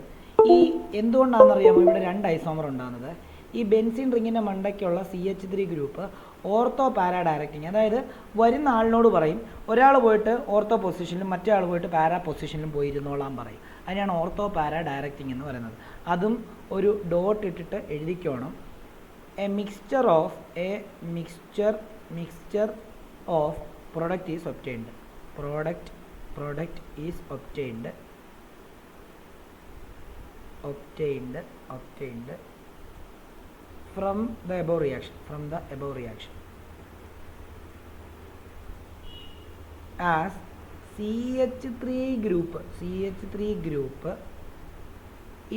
ഈ എന്തുകൊണ്ടാണെന്നറിയാമോ ഇവിടെ 2 ഐസോമർ ഉണ്ടാകുന്നത്? ഈ ബെൻസീൻ റിങ്ങിൻ്റെ മണ്ടയ്ക്കുള്ള CH3 group ortho para directing. അതായത് വരുന്ന ആളിനോട് പറയും, ഒരാൾ പോയിട്ട് ഓർത്തോ പൊസിഷനിലും മറ്റേ ആൾ പോയിട്ട് പാരാ പൊസിഷനിലും പോയി ഇരുന്നോളാൻ പറയും. അതിനാണ് ഓർത്തോ പാരാ ഡയറക്റ്റിങ് എന്ന് പറയുന്നത്. അതും ഒരു ഡോട്ട് ഇട്ടിട്ട് എഴുതിക്കോണം. A mixture of product is obtained. Product is obtained from the above reaction as CH3 group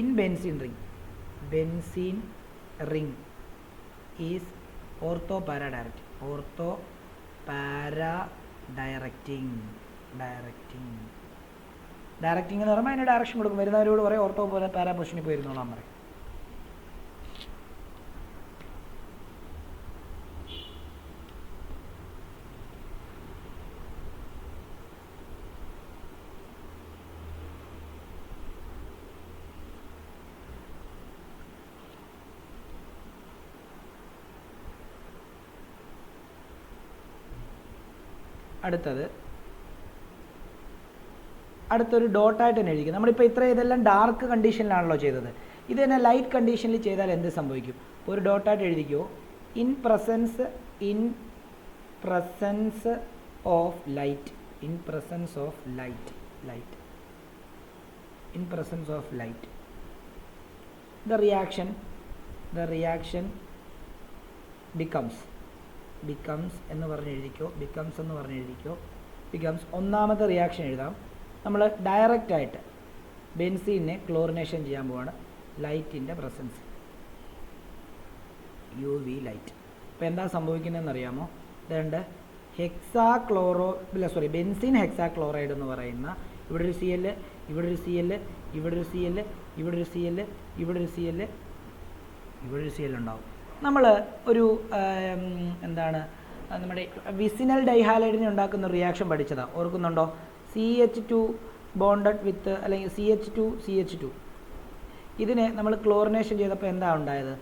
in benzene ring is ortho-para-directing. Directing എന്ന് പറയുമ്പോൾ അതിന് ഡയറക്ഷൻ കൊടുക്കും. വരുന്നവരോട് പറയും ഓർത്തോ പോലെ പാരാ പൊസിഷനിൽ പോയിരുന്നോളാൻ പറയും. അടുത്തൊരു ഡോട്ടായിട്ട് തന്നെ എഴുതിക്കും. നമ്മളിപ്പോൾ ഇതെല്ലാം ഡാർക്ക് കണ്ടീഷനിലാണല്ലോ ചെയ്തത്. ഇത് തന്നെ ലൈറ്റ് കണ്ടീഷനിൽ ചെയ്താൽ എന്ത് സംഭവിക്കും? ഒരു ഡോട്ടായിട്ട് എഴുതിക്കോ. In presence of light in presence of light. The reaction becomes എന്ന് പറഞ്ഞ് എഴുതിക്കോ, becomes ഒന്നാമത്തെ റിയാക്ഷൻ എഴുതാം. നമ്മൾ ഡയറക്റ്റ് ആയിട്ട് ബെൻസീനെ ക്ലോറിനേഷൻ ചെയ്യാൻ പോവാണ് ലൈറ്റിൻ്റെ പ്രസൻസ്, UV ലൈറ്റ്. അപ്പോൾ എന്താ സംഭവിക്കുന്നതെന്ന് അറിയാമോ? ഇതുണ്ട് ബെൻസീൻ ഹെക്സാക്ലോറൈഡ് എന്ന് പറയുന്ന ഇവിടെ ഒരു Cl, ഇവിടെ ഒരു Cl, ഇവിടെ ഒരു Cl, ഇവിടെ ഒരു Cl, ഇവിടെ ഒരു Cl, ഇവിടെ ഒരു Cl ഉണ്ടാവും. നമ്മൾ ഒരു എന്താണ് നമ്മുടെ വിസിനൽ ഡൈഹാലൈഡിനെ ഉണ്ടാക്കുന്ന റിയാക്ഷൻ പഠിച്ചതാണ്, ഓർക്കുന്നുണ്ടോ? CH2 ബോണ്ടഡ് വിത്ത് അല്ലെങ്കിൽ CH2 ഇതിനെ നമ്മൾ ക്ലോറിനേഷൻ ചെയ്തപ്പോൾ എന്താ ഉണ്ടായത്?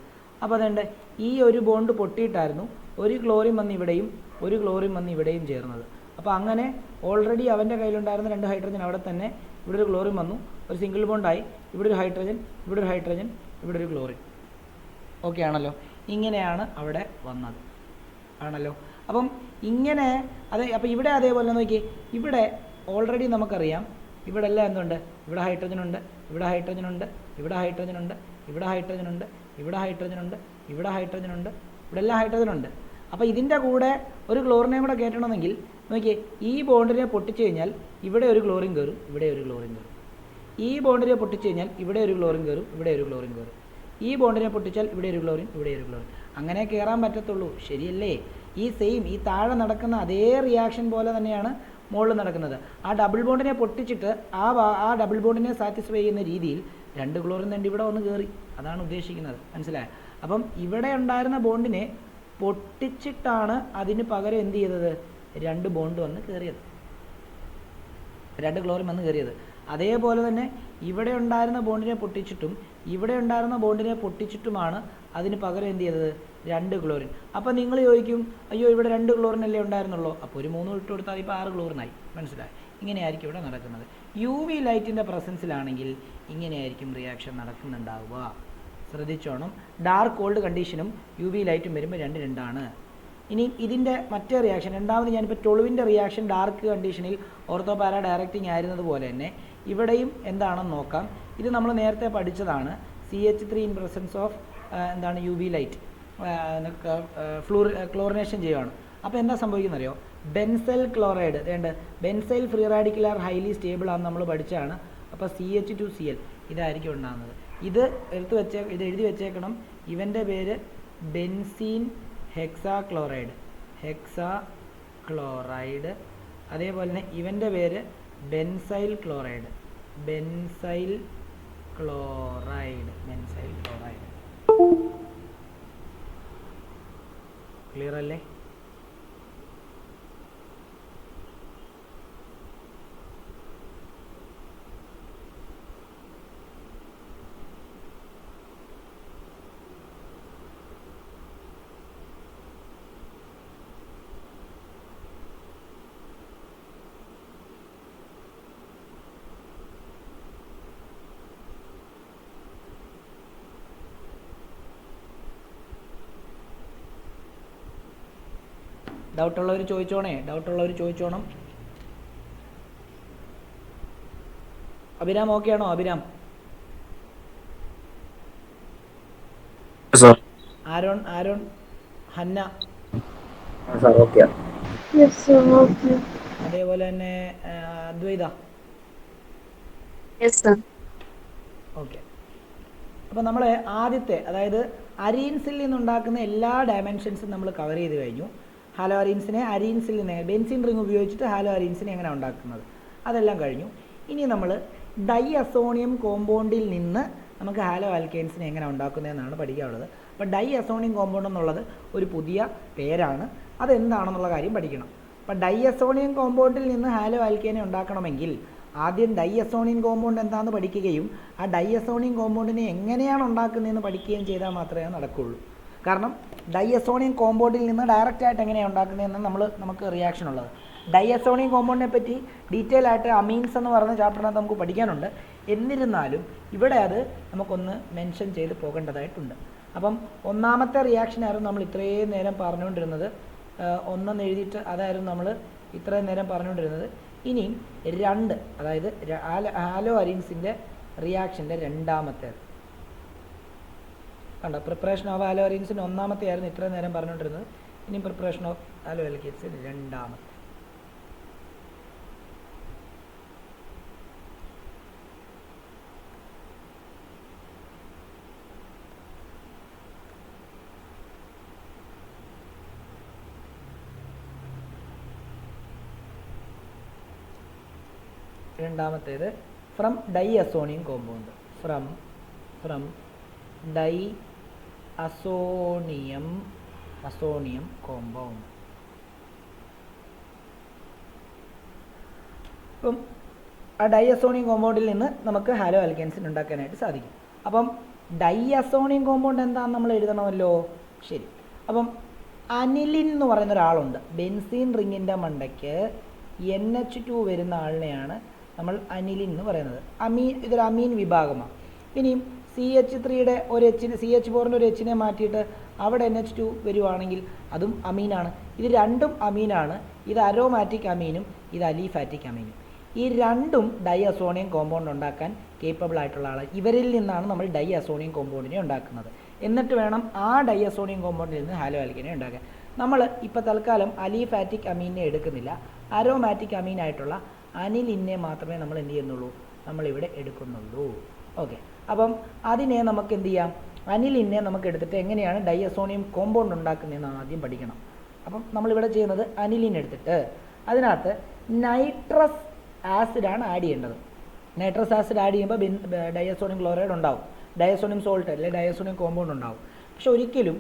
അപ്പോൾ അതുകൊണ്ട് ഈ ഒരു ബോണ്ട് പൊട്ടിയിട്ടായിരുന്നു ഒരു ക്ലോറിൻ വന്ന് ഇവിടെയും ഒരു ക്ലോറിൻ വന്ന് ഇവിടെയും ചേർന്നത്. അപ്പോൾ അങ്ങനെ ഓൾറെഡി അവൻ്റെ കയ്യിലുണ്ടായിരുന്ന 2 ഹൈഡ്രജൻ അവിടെ തന്നെ ഇവിടെ ഒരു ക്ലോറിൻ വന്നു, ഒരു സിംഗിൾ ബോണ്ടായി, ഇവിടെ ഒരു ഹൈഡ്രജൻ, ഇവിടെ ഒരു ഹൈഡ്രജൻ, ഇവിടെ ഒരു ക്ലോറിൻ. ഓക്കെ ആണല്ലോ? ഇങ്ങനെയാണ് അവിടെ വന്നത് ആണല്ലോ. അപ്പം ഇങ്ങനെ അപ്പോൾ ഇവിടെ അതേപോലെ നോക്കി, ഇവിടെ ഓൾറെഡി നമുക്കറിയാം ഇവിടെ എല്ലാം എന്തുണ്ട്? ഇവിടെ ഹൈഡ്രജൻ ഉണ്ട്, ഇവിടെ ഹൈഡ്രജൻ ഉണ്ട്, ഇവിടെ ഹൈഡ്രജൻ ഉണ്ട്, ഇവിടെ ഹൈഡ്രജൻ ഉണ്ട്, ഇവിടെ ഹൈഡ്രജൻ ഉണ്ട്, ഇവിടെ ഹൈഡ്രജൻ ഉണ്ട്, ഇവിടെ എല്ലാം ഹൈഡ്രജൻ ഉണ്ട്. അപ്പോൾ ഇതിൻ്റെ കൂടെ ഒരു ക്ലോറിനെയും കൂടെ കയറ്റണമെങ്കിൽ നോക്കിയേ, ഈ ബോണ്ടിനെ പൊട്ടിച്ച് കഴിഞ്ഞാൽ ഇവിടെ ഒരു ക്ലോറിൻ കയറും, ഇവിടെ ഒരു ക്ലോറിൻ കയറും. ഈ ബോണ്ടിനെ പൊട്ടിച്ച് കഴിഞ്ഞാൽ ഇവിടെ ഒരു ക്ലോറിൻ കയറും, ഇവിടെ ഒരു ക്ലോറിൻ കയറും. ഈ ബോണ്ടിനെ പൊട്ടിച്ചാൽ ഇവിടെ ഒരു ക്ലോറിൻ, ഇവിടെ ഒരു ക്ലോറിൻ. അങ്ങനെ കയറാൻ പറ്റത്തുള്ളൂ, ശരിയല്ലേ? ഈ താഴെ നടക്കുന്ന അതേ റിയാക്ഷൻ പോലെ തന്നെയാണ് മുകളിൽ നടക്കുന്നത്. ആ ഡബിൾ ബോണ്ടിനെ പൊട്ടിച്ചിട്ട് ആ ഡബിൾ ബോണ്ടിനെ സാറ്റിസ്ഫൈ ചെയ്യുന്ന രീതിയിൽ 2 ക്ലോറിൻ തന്നെ ഇവിടെ വന്ന് കയറി, അതാണ് ഉദ്ദേശിക്കുന്നത്. മനസ്സിലായോ? അപ്പം ഇവിടെ ഉണ്ടായിരുന്ന ബോണ്ടിനെ പൊട്ടിച്ചിട്ടാണ് അതിന് പകരം എന്ത് ചെയ്തത്? 2 ബോണ്ട് വന്ന് കയറിയത്, 2 ക്ലോറിൻ വന്ന് കയറിയത്. അതേപോലെ തന്നെ ഇവിടെ ഉണ്ടായിരുന്ന ബോണ്ടിനെ പൊട്ടിച്ചിട്ടും ഇവിടെ ഉണ്ടായിരുന്ന ബോണ്ടിനെ പൊട്ടിച്ചിട്ടുമാണ് അതിന് പകരം എന്ത് ചെയ്തത്? 2 ക്ലോറിൻ. അപ്പോൾ നിങ്ങൾ ചോദിക്കും, അയ്യോ ഇവിടെ 2 ക്ലോറിൻ അല്ലേ ഉണ്ടായിരുന്നുള്ളൂ, അപ്പോൾ ഒരു 3 ഇട്ട് കൊടുത്താൽ ഇപ്പോൾ 6 ക്ലോറിനായി. മനസ്സിലായി? ഇങ്ങനെയായിരിക്കും ഇവിടെ നടക്കുന്നത്. UV ലൈറ്റിൻ്റെ പ്രസൻസിലാണെങ്കിൽ ഇങ്ങനെയായിരിക്കും റിയാക്ഷൻ നടക്കുന്നുണ്ടാവുക. ശ്രദ്ധിച്ചോണം. ഡാർക്ക് കോൾഡ് കണ്ടീഷനും UV ലൈറ്റും വരുമ്പോൾ 2 ആണ്. ഇനി ഇതിൻ്റെ മറ്റേ റിയാക്ഷൻ, രണ്ടാമത് ഞാനിപ്പോൾ ടൊളുവിൻ്റെ റിയാക്ഷൻ ഡാർക്ക് കണ്ടീഷനിൽ ഓർത്തോ പാര ഡയറക്റ്റിംഗ് ആയിരുന്നത് പോലെ തന്നെ ഇവിടെയും എന്താണെന്ന് നോക്കാം. ഇത് നമ്മൾ നേരത്തെ പഠിച്ചതാണ്. CH3 ഇൻ പ്രസൻസ് ഓഫ് എന്താണ് UV ലൈറ്റ് ക്ലോറിനേഷൻ ചെയ്യുകയാണ്. അപ്പോൾ എന്താ സംഭവിക്കുന്നത് അറിയോ? Benzyl chloride benzyl free radical highly stable ആണെന്ന് നമ്മൾ പഠിച്ചതാണ്. അപ്പോൾ CH2Cl ഇതായിരിക്കും ഉണ്ടാകുന്നത്. ഇത് എഴുതി വെച്ചേക്കണം. ഇവൻ്റെ പേര് ബെൻസീൻ ഹെക്സാക്ലോറൈഡ്. അതേപോലെ തന്നെ ഇവൻ്റെ പേര് ബെൻസൈൽ ക്ലോറൈഡ്. ക്ലിയർ അല്ലേ? ഡൗട്ടുള്ളവർ ചോദിച്ചോണം. അഭിരാം ഓക്കെ ആണോ? അഭിരാം, ആരോൺ, ഹന്ന, അതേപോലെ തന്നെ അദ്വൈത. ഓക്കെ. അപ്പോൾ നമ്മൾ ആദ്യത്തെ, അതായത് അരീൻസിൽ നിന്നുണ്ടാക്കുന്ന എല്ലാ ഡയമെൻഷൻസും നമ്മൾ കവർ ചെയ്ത് കഴിഞ്ഞു. ഹാലോ അരീൻസിനെ അരീൻസിൽ നിന്ന് ബെൻസിൻ റിംഗ് ഉപയോഗിച്ചിട്ട് ഹാലോ അരീൻസിനെ എങ്ങനെ ഉണ്ടാക്കുന്നത് അതെല്ലാം കഴിഞ്ഞു. ഇനി നമ്മൾ ഡൈ അസോണിയം കോമ്പൗണ്ടിൽ നിന്ന് നമുക്ക് ഹാലോ ആൽക്കൈൻസിനെ എങ്ങനെ ഉണ്ടാക്കുന്നതെന്നാണ് പഠിക്കാനുള്ളത്. അപ്പോൾ ഡൈ അസോണിയം കോമ്പൗണ്ട് എന്നുള്ളത് ഒരു പുതിയ പേരാണ്, അതെന്താണെന്നുള്ള കാര്യം പഠിക്കണം. അപ്പോൾ ഡൈ അസോണിയം കോമ്പൗണ്ടിൽ നിന്ന് ഹാലോ ആൽക്കൈനെ ഉണ്ടാക്കണമെങ്കിൽ ആദ്യം ഡൈ അസോണിയം കോമ്പൗണ്ട് എന്താണെന്ന് പഠിക്കുകയും ആ ഡൈ അസോണിയം കോമ്പൗണ്ടിനെ എങ്ങനെയാണ് ഉണ്ടാക്കുന്നതെന്ന് പഠിക്കുകയും ചെയ്താൽ മാത്രമേ നടക്കുകയുള്ളൂ. കാരണം ഡൈ അസോണിയം കോമ്പൗണ്ടിൽ നിന്ന് ഡയറക്റ്റായിട്ട് എങ്ങനെയാണ് ഉണ്ടാക്കുന്നതെന്ന് നമുക്ക് റിയാക്ഷൻ ഉള്ളത്. ഡൈ അസോണിയം കോമ്പൗണ്ടിനെ പറ്റി ഡീറ്റെയിൽ ആയിട്ട് അമീൻസ് എന്ന് പറയുന്ന ചാപ്റ്ററിനകത്ത് നമുക്ക് പഠിക്കാനുണ്ട്. എന്നിരുന്നാലും ഇവിടെ അത് നമുക്കൊന്ന് മെൻഷൻ ചെയ്ത് പോകേണ്ടതായിട്ടുണ്ട്. അപ്പം ഒന്നാമത്തെ റിയാക്ഷനായിരുന്നു നമ്മൾ ഇത്രയും നേരം പറഞ്ഞുകൊണ്ടിരുന്നത്. ഒന്നെന്ന് എഴുതിയിട്ട് അതായിരുന്നു നമ്മൾ ഇത്രയും നേരം പറഞ്ഞുകൊണ്ടിരുന്നത്. ഇനിയും 2, അതായത് ഹാലോ അരീൻസിൻ്റെ റിയാക്ഷൻ്റെ രണ്ടാമത്തേത്. കണ്ടോ, പ്രിപ്പറേഷൻ ഓഫ് ആലോ അലീൻസിന് ഒന്നാമത്തെ ആയിരുന്നു ഇത്രയും നേരം പറഞ്ഞുകൊണ്ടിരുന്നത്. ഇനി പ്രിപ്പറേഷൻ ഓഫ് ആലോ അലിക്കേറ്റ്സിന് രണ്ടാമത്തെ. രണ്ടാമത്തേത് from diazonium compound. From diazonium compound. അപ്പം ആ ഡൈ അസോണിയം കോമ്പൗണ്ടിൽ നിന്ന് നമുക്ക് ഹാലോ ആൽക്കൻസിൻ ഉണ്ടാക്കാനായിട്ട് സാധിക്കും. അപ്പം ഡൈ അസോണിയം കോമ്പൗണ്ട് എന്താണെന്ന് നമ്മൾ എഴുതണമല്ലോ. ശരി, അപ്പം അനിലിൻ എന്ന് പറയുന്ന ഒരാളുണ്ട്. ബെൻസീൻ റിങ്ങിൻ്റെ മണ്ടയ്ക്ക് NH2 വരുന്ന ആളിനെയാണ് നമ്മൾ അനിലിൻ എന്ന് പറയുന്നത്. ഇതൊരു അമീൻ വിഭാഗമാണ്. ഇനിയും CH3യുടെ ഒരു എച്ചിനെ, CH4ൻ്റെ ഒരു എച്ചിനെ മാറ്റിയിട്ട് അവിടെ NH2 വരുവാണെങ്കിൽ അതും അമീനാണ്. ഇത് രണ്ടും അമീനാണ്. ഇത് അരോമാറ്റിക് അമീനും ഇത് അലിഫാറ്റിക് അമീനും. ഈ രണ്ടും ഡൈ അസോണിയം കോമ്പൗണ്ട് ഉണ്ടാക്കാൻ കേപ്പബിൾ ആയിട്ടുള്ള ആൾ. ഇവരിൽ നിന്നാണ് നമ്മൾ ഡൈ അസോണിയം കോമ്പൗണ്ടിനെ ഉണ്ടാക്കുന്നത്. എന്നിട്ട് വേണം ആ ഡൈ അസോണിയം കോമ്പൗണ്ടിൽ നിന്ന് ഹാലോ ആൽക്കനെ ഉണ്ടാക്കാൻ. നമ്മൾ ഇപ്പോൾ തൽക്കാലം അലിഫാറ്റിക് അമീനെ എടുക്കുന്നില്ല. അരോമാറ്റിക് അമീനായിട്ടുള്ള അനിലിനെ മാത്രമേ നമ്മൾ എന്ത് ചെയ്യുന്നുള്ളൂ, നമ്മളിവിടെ എടുക്കുന്നുള്ളൂ. ഓക്കെ, അപ്പം അതിനെ നമുക്ക് എന്ത് ചെയ്യാം, അനിലിനെ നമുക്ക് എടുത്തിട്ട് എങ്ങനെയാണ് ഡൈ അസോണിയം കോമ്പൗണ്ട് ഉണ്ടാക്കുന്നതെന്ന് ആദ്യം പഠിക്കണം. അപ്പം നമ്മളിവിടെ ചെയ്യുന്നത് അനിലിൻ എടുത്തിട്ട് അതിനകത്ത് നൈട്രസ് ആസിഡാണ് ആഡ് ചെയ്യേണ്ടത്. നൈട്രസ് ആസിഡ് ആഡ് ചെയ്യുമ്പോൾ ഡൈ അസോണിയം ക്ലോറൈഡ് ഉണ്ടാവും, ഡൈ അസോണിയം സോൾട്ട് അല്ലെങ്കിൽ ഡൈ അസോണിയം കോമ്പൗണ്ട് ഉണ്ടാവും. പക്ഷെ ഒരിക്കലും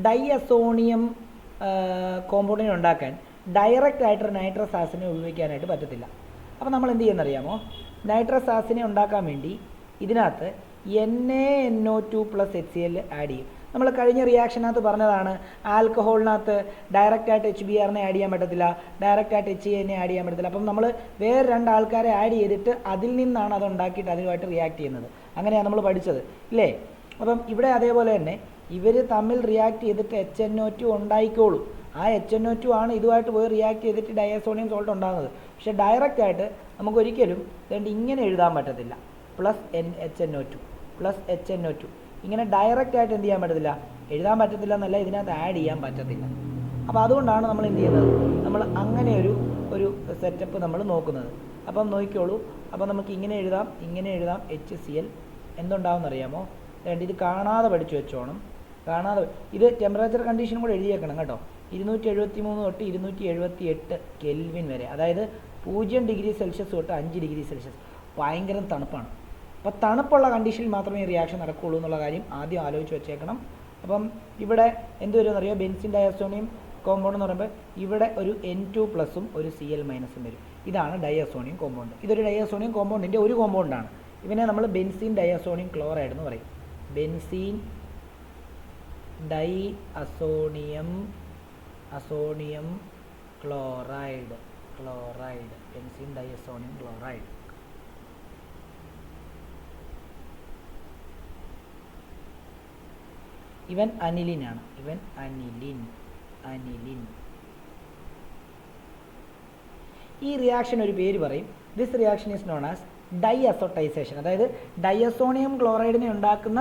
ഡൈ അസോണിയം കോമ്പൗണ്ടിനെ ഉണ്ടാക്കാൻ ഡയറക്റ്റ് ആയിട്ട് നൈട്രസ് ആസിഡിനെ ഉപയോഗിക്കാനായിട്ട് പറ്റത്തില്ല. അപ്പോൾ നമ്മൾ എന്ത് ചെയ്യുന്നറിയാമോ, നൈട്രസ് ആസിഡിനെ ഉണ്ടാക്കാൻ വേണ്ടി ഇതിനകത്ത് NaNO2 + HCl ആഡ് ചെയ്യും. നമ്മൾ കഴിഞ്ഞ റിയാക്ഷനകത്ത് പറഞ്ഞതാണ്, ആൽക്കഹോളിനകത്ത് ഡയറക്റ്റായിട്ട് HBrനെ ആഡ് ചെയ്യാൻ പറ്റത്തില്ല, ഡയറക്റ്റായിട്ട് HClനെ ആഡ് ചെയ്യാൻ പറ്റത്തില്ല. അപ്പം നമ്മൾ വേറെ രണ്ട് ആൾക്കാരെ ആഡ് ചെയ്തിട്ട് അതിൽ നിന്നാണ് അത് ഉണ്ടാക്കിയിട്ട് അതുമായിട്ട് റിയാക്ട് ചെയ്യുന്നത്. അങ്ങനെയാണ് നമ്മൾ പഠിച്ചത് ഇല്ലേ. അപ്പം ഇവിടെ അതേപോലെ തന്നെ ഇവർ തമ്മിൽ റിയാക്ട് ചെയ്തിട്ട് HNO2 ഉണ്ടായിക്കോളൂ. ആ HNO2 ആണ് ഇതുമായിട്ട് പോയി റിയാക്ട് ചെയ്തിട്ട് ഡയസോണിയം സോൾട്ട് ഉണ്ടാകുന്നത്. പക്ഷേ ഡയറക്റ്റായിട്ട് നമുക്കൊരിക്കലും ഇങ്ങനെ എഴുതാൻ പറ്റത്തില്ല, +HNO2 ഇങ്ങനെ ഡയറക്റ്റായിട്ട് എന്ത് ചെയ്യാൻ പറ്റത്തില്ല, എഴുതാൻ പറ്റത്തില്ല എന്നല്ല, ഇതിനകത്ത് ആഡ് ചെയ്യാൻ പറ്റത്തില്ല. അപ്പോൾ അതുകൊണ്ടാണ് നമ്മൾ എന്ത് ചെയ്യുന്നത്, നമ്മൾ അങ്ങനെ ഒരു സെറ്റപ്പ് നമ്മൾ നോക്കുന്നത്. അപ്പം നോക്കിക്കോളൂ. അപ്പോൾ നമുക്ക് ഇങ്ങനെ എഴുതാം HCl എന്തുണ്ടാവുമെന്നറിയാമോ. ഇത് കാണാതെ പഠിച്ചു വെച്ചോണം. ഇത് ടെമ്പറേച്ചർ കണ്ടീഷനും കൂടെ എഴുതിയേക്കണം കേട്ടോ. 273 തൊട്ട് 278 കെൽവിൻ വരെ, അതായത് 0 ഡിഗ്രി സെൽഷ്യസ് തൊട്ട് 5 ഡിഗ്രി സെൽഷ്യസ്. ഭയങ്കര തണുപ്പാണ്. അപ്പോൾ തണുപ്പുള്ള കണ്ടീഷനിൽ മാത്രമേ ഈ റിയാക്ഷൻ നടക്കുകയുള്ളൂ എന്നുള്ള കാര്യം ആദ്യം ആലോചിച്ച് വെച്ചേക്കണം. അപ്പം ഇവിടെ എന്ത് വരുമെന്നറിയോ, ബെൻസിൻ ഡയസോണിയം കോമ്പൗണ്ട് എന്ന് പറയുമ്പോൾ ഇവിടെ ഒരു N2+ ഒരു Cl- വരും. ഇതാണ് ഡയസോണിയം കോമ്പൗണ്ട്. ഇതൊരു ഡയസോണിയം കോമ്പൗണ്ടിൻ്റെ ഒരു കോമ്പൗണ്ടാണ്. ഇവനെ നമ്മൾ ബെൻസീൻ ഡയസോണിയം ക്ലോറൈഡ് എന്ന് പറയും. Benzene diazonium chloride, benzene diazonium chloride. ഇവൻ അനിലിനാണ്, അനിലിൻ. ഈ റിയാക്ഷൻ ഒരു പേര് പറയും. This reaction is known as diazotisation. അതായത് ഡയസോണിയം ക്ലോറൈഡിനെ ഉണ്ടാക്കുന്ന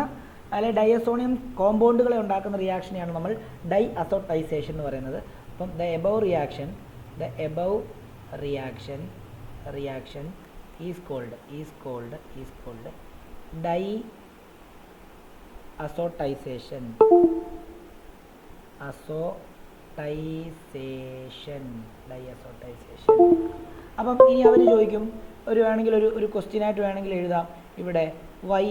അല്ലെങ്കിൽ ഡയസോണിയം കോമ്പൗണ്ടുകളെ ഉണ്ടാക്കുന്ന റിയാക്ഷനെയാണ് നമ്മൾ ഡൈ അസോട്ടൈസേഷൻ എന്ന് പറയുന്നത്. അപ്പം the above reaction is called diazotization. അപ്പം ഇനി അവർ ചോദിക്കും, വേണമെങ്കിൽ ഒരു ക്വസ്റ്റ്യനായിട്ട് വേണമെങ്കിൽ എഴുതാം. ഇവിടെ Y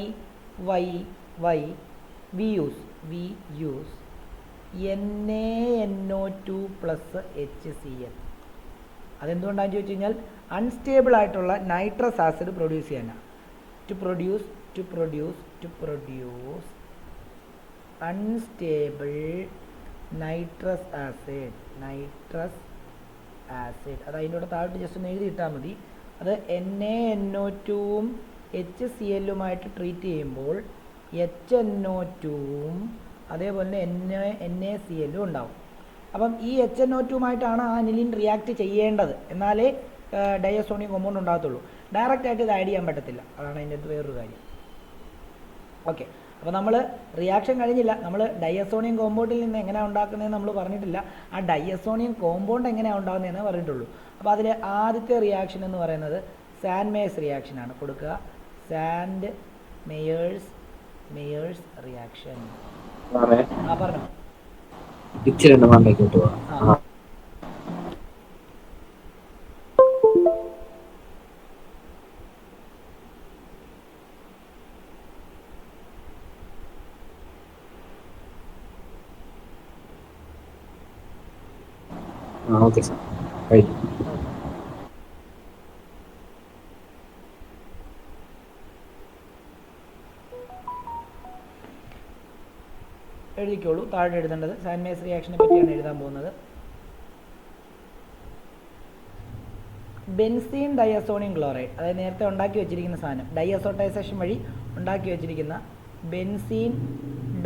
we use NaNO2 + HCl. അതെന്തുകൊണ്ടാണെന്ന് ചോദിച്ചു കഴിഞ്ഞാൽ അൺസ്റ്റേബിൾ ആയിട്ടുള്ള നൈട്രസ് ആസിഡ് പ്രൊഡ്യൂസ് ചെയ്യാനാണ്. To produce unstable nitrous acid. അത് അതിൻ്റെ കൂടെ താഴോട്ട് ജസ്റ്റ് ഒന്ന് എഴുതിയിട്ടാൽ മതി. അത് NaNO2ഉം HClമായിട്ട് ട്രീറ്റ് ചെയ്യുമ്പോൾ HNO2ഉം അതേപോലെ തന്നെ NaClഉം ഉണ്ടാവും. അപ്പം ഈ HNO2മായിട്ടാണ് ആ അനിലിൻ റിയാക്ട് ചെയ്യേണ്ടത്, എന്നാലേ ഡയസോണിയം കോമ്പൗണ്ട് ഉണ്ടാകത്തുള്ളൂ. ഡയറക്റ്റായിട്ട് ഇത് ആഡ് ചെയ്യാൻ പറ്റത്തില്ല. അതാണ് അതിൻ്റെ വേറൊരു കാര്യം. ഓക്കെ, അപ്പോൾ നമ്മൾ റിയാക്ഷൻ കഴിഞ്ഞില്ല. നമ്മൾ ഡൈഅസോണിയം കോമ്പൗണ്ടിൽ നിന്ന് എങ്ങനെയാണ് ഉണ്ടാക്കുന്നതെന്ന് നമ്മൾ പറഞ്ഞിട്ടില്ല. ആ ഡൈഅസോണിയം കോമ്പൗണ്ട് എങ്ങനെയാണ് ഉണ്ടാകുന്നതെന്ന് പറഞ്ഞിട്ടുള്ളൂ. അപ്പോൾ അതിൽ ആദ്യത്തെ റിയാക്ഷൻ എന്ന് പറയുന്നത് സാൻഡ് മേയേഴ്സ് റിയാക്ഷനാണ്. കൊടുക്കുക സാൻഡ് മേയേഴ്സ് റിയാക്ഷൻ. ആ പറഞ്ഞോ. ഇച്ചിരി ആ ഓക്കെ സാർ, കഴിഞ്ഞു. എഴുതിക്കോളൂ. താഴെ എഴുതേണ്ടത് സാൻഡ് മേയേഴ്സ് റിയാക്ഷനെ പറ്റിയാണ് എഴുതാൻ പോകുന്നത്. ബെൻസീൻ ഡൈഅസോണിയം ക്ലോറൈഡ്, അതായത് നേരത്തെ ഉണ്ടാക്കി വെച്ചിരിക്കുന്ന സാധനം, ഡൈഅസോട്ടൈസേഷൻ വഴി ഉണ്ടാക്കി വെച്ചിരിക്കുന്ന benzene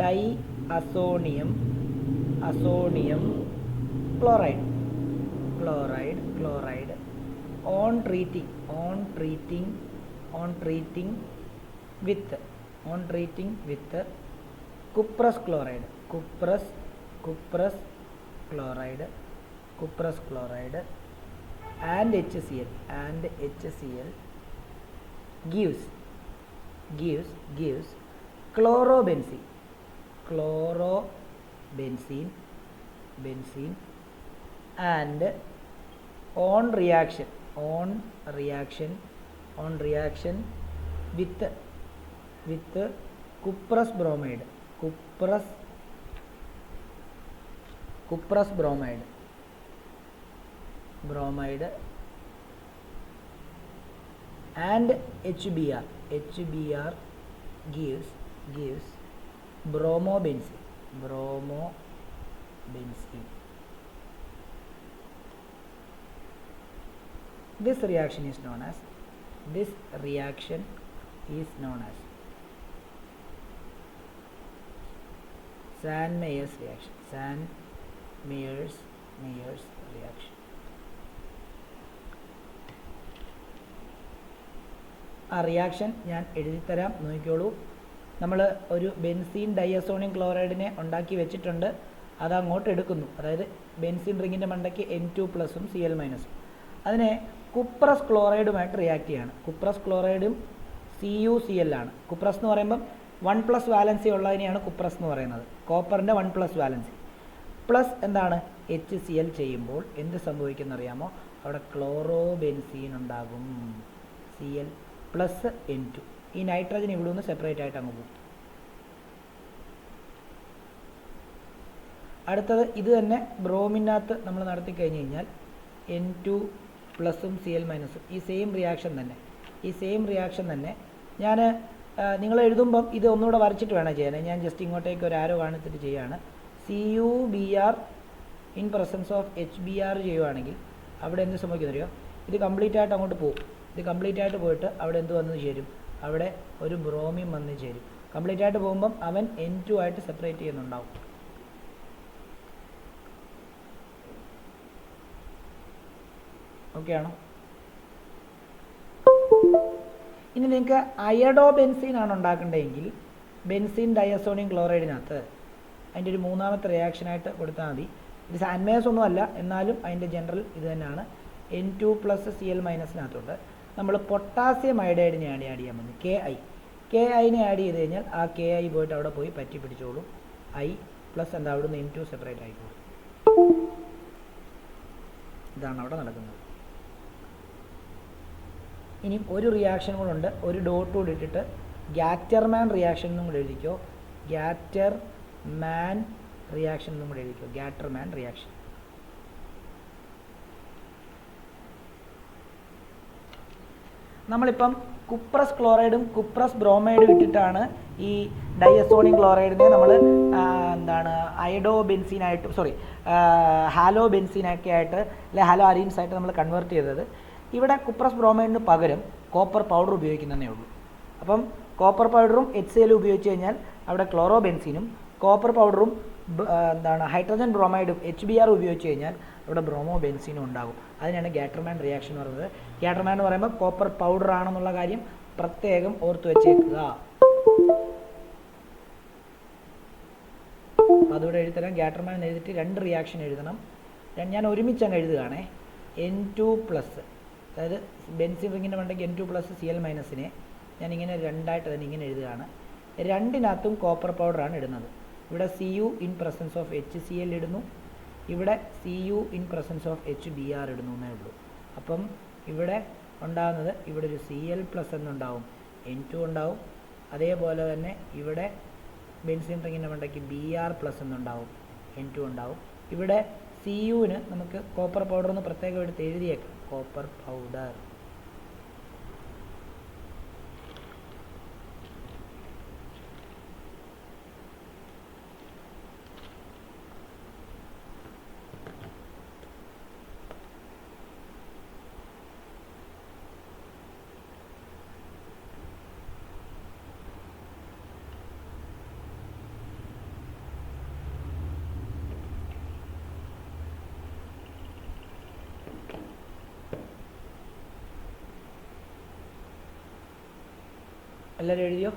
diazonium chloride on treating with cuprous chloride and HCl gives chlorobenzene and on reaction with cuprous bromide and HBr gives bromobenzene. This reaction is known as Sand Meyers reaction. ആ reaction ഞാൻ എഴുതിത്തരാം, നോക്കിക്കോളൂ. നമ്മൾ ഒരു benzene ഡൈഅസോണിയം ക്ലോറൈഡിനെ ഉണ്ടാക്കി വെച്ചിട്ടുണ്ട്. അത് അങ്ങോട്ട് എടുക്കുന്നു, അതായത് ബെൻസീൻ റിങ്ങിൻ്റെ മണ്ടയ്ക്ക് N2+ഉം Cl-ഉം. അതിനെ കുപ്രസ് ക്ലോറൈഡുമായിട്ട് റിയാക്ട് ചെയ്യാണ്. കുപ്രസ് ക്ലോറൈഡും CuCl ആണ്. കുപ്രസ് എന്ന് പറയുമ്പം 1+ വാലൻസി ഉള്ളതിനെയാണ് കുപ്രസ് എന്ന് പറയുന്നത്. കോപ്പറിൻ്റെ 1+ വാലൻസി പ്ലസ് എന്താണ് HCl ചെയ്യുമ്പോൾ എന്ത് സംഭവിക്കുന്നറിയാമോ? അവിടെ ക്ലോറോബെൻസീൻ ഉണ്ടാകും. Cl plus N2. ഈ നൈട്രജൻ ഇവിടെ നിന്ന് സെപ്പറേറ്റ് ആയിട്ട് അങ്ങ് പോകും. അടുത്തത് ഇത് തന്നെ ബ്രോമിനകത്ത് നമ്മൾ നടത്തി കഴിഞ്ഞ് കഴിഞ്ഞാൽ N2+ഉം Cl-ഉം ഈ സെയിം റിയാക്ഷൻ തന്നെ ഞാൻ നിങ്ങൾ എഴുതുമ്പം ഇത് ഒന്നുകൂടെ വരച്ചിട്ട് വേണം ചെയ്യാൻ. ഞാൻ ജസ്റ്റ് ഇങ്ങോട്ടേക്ക് ഒരു ആരോ കാണിച്ചിട്ട് ചെയ്യുകയാണ്. CuBr in presence of HBr ചെയ്യുവാണെങ്കിൽ അവിടെ എന്ത് സംഭവിക്കുന്നറിയോ? ഇത് കംപ്ലീറ്റ് ആയിട്ട് അങ്ങോട്ട് പോകും. ഇത് കംപ്ലീറ്റ് ആയിട്ട് പോയിട്ട് അവിടെ എന്ത് വന്ന് ചേരും? അവിടെ ഒരു ബ്രോമിൻ വന്ന് ചേരും. കംപ്ലീറ്റ് ആയിട്ട് പോകുമ്പം അവൻ N2 ആയിട്ട് സെപ്പറേറ്റ് ചെയ്യുന്നുണ്ടാവും. ഓക്കെ ആണോ? ഇനി നിങ്ങൾക്ക് അയഡോ ബെൻസീൻ ആണ് ഉണ്ടാക്കേണ്ടതെങ്കിൽ ബെൻസീൻ ഡൈഅസോണിയം ക്ലോറൈഡിനകത്ത് അതിൻ്റെ ഒരു മൂന്നാമത്തെ റിയാക്ഷനായിട്ട് കൊടുത്താൽ മതി. ഇത് സാൻഡ് മേയേഴ്സ് ഒന്നുമല്ല, എന്നാലും അതിൻ്റെ ജനറൽ ഇത് തന്നെയാണ്. N2+ Cl-നകത്തോട്ട് നമ്മൾ പൊട്ടാസ്യം അയഡൈഡിനെ ആഡ് ചെയ്യാൻ മതി. KI-നെ ആഡ് ചെയ്ത് കഴിഞ്ഞാൽ ആ KI പോയിട്ട് അവിടെ പോയി പറ്റി പിടിച്ചോളും. I പ്ലസ് എന്താ അവിടുന്ന് N2 സെപ്പറേറ്റ് ആയിക്കോളും. ഇതാണ് അവിടെ നടക്കുന്നത്. ഇനി ഒരു റിയാക്ഷൻ കൂടെ ഉണ്ട്, ഒരു ഡോട്ട് കൂടി ഇട്ടിട്ട് ഗാറ്റർമാൻ റിയാക്ഷൻ എന്നും കൂടെ എഴുതിക്കോ. ഗാറ്റർമാൻ റിയാക്ഷൻ. നമ്മളിപ്പം കുപ്രസ് ക്ലോറൈഡും കുപ്രസ് ബ്രോമൈഡും ഇട്ടിട്ടാണ് ഈ ഡൈഅസോണിയം ക്ലോറൈഡിനെ നമ്മൾ അയഡോ ബെൻസീനായിട്ട് ഹാലോ ബെൻസീനൊക്കെ ആയിട്ട് അല്ലെ ഹാലോ അരീൻസ് ആയിട്ട് നമ്മൾ കൺവേർട്ട് ചെയ്തത്. ഇവിടെ കുപ്രസ് ബ്രോമൈഡിന് പകരം കോപ്പർ പൗഡർ ഉപയോഗിക്കുന്നതേ ഉള്ളൂ. അപ്പം കോപ്പർ പൗഡറും HCl ഉപയോഗിച്ച് കഴിഞ്ഞാൽ അവിടെ ക്ലോറോ ബെൻസീനും, കോപ്പർ പൗഡറും ഹൈഡ്രജൻ ബ്രോമൈഡും HBr ഉപയോഗിച്ച് കഴിഞ്ഞാൽ അവിടെ ബ്രോമോ ബെൻസീനും ഉണ്ടാകും. അതിനാണ് ഗാറ്റർമാൻ റിയാക്ഷൻ എന്ന് പറയുന്നത്. ഗാറ്റർമാൻ എന്ന് പറയുമ്പോൾ കോപ്പർ പൗഡർ ആണെന്നുള്ള കാര്യം പ്രത്യേകം ഓർത്ത് വെച്ചേക്കുക. അതുകൂടെ എഴുതണം. ഗ്യാറ്റർമാൻ എഴുതിയിട്ട് 2 റിയാക്ഷൻ എഴുതണം. ഞാൻ ഒരുമിച്ച് അങ്ങ് എഴുതുകയാണേ. N2 പ്ലസ്, അതായത് ബെൻസീൻ റിങ്ങിൻ്റെ മണ്ടയ്ക്ക് N2 പ്ലസ് Cl- ഞാനിങ്ങനെ 2ആയിട്ട് തന്നെ ഇങ്ങനെ എഴുതുകയാണ്. 2-നകത്തും കോപ്പർ പൗഡറാണ് ഇടുന്നത്. ഇവിടെ Cu in presence of HCl ഇടുന്നു, ഇവിടെ Cu in presence of HBr ഇടുന്നു എന്നേ ഉള്ളൂ. അപ്പം ഇവിടെ ഉണ്ടാകുന്നത്, ഇവിടെ ഒരു Cl+ എന്നുണ്ടാവും, N2 ഉണ്ടാവും. അതേപോലെ തന്നെ ഇവിടെ ബെൻസീൻ റിങ്ങിൻ്റെ മണ്ടയ്ക്ക് Br+ എന്നുണ്ടാവും, N2 ഉണ്ടാവും. ഇവിടെ Cuന് നമുക്ക് കോപ്പർ പൗഡർ എന്ന് പ്രത്യേകം എടുത്ത് എഴുതിയേക്കാം, കോപ്പർ പൗഡർ. എല്ലാവരും എഴുതിയോ?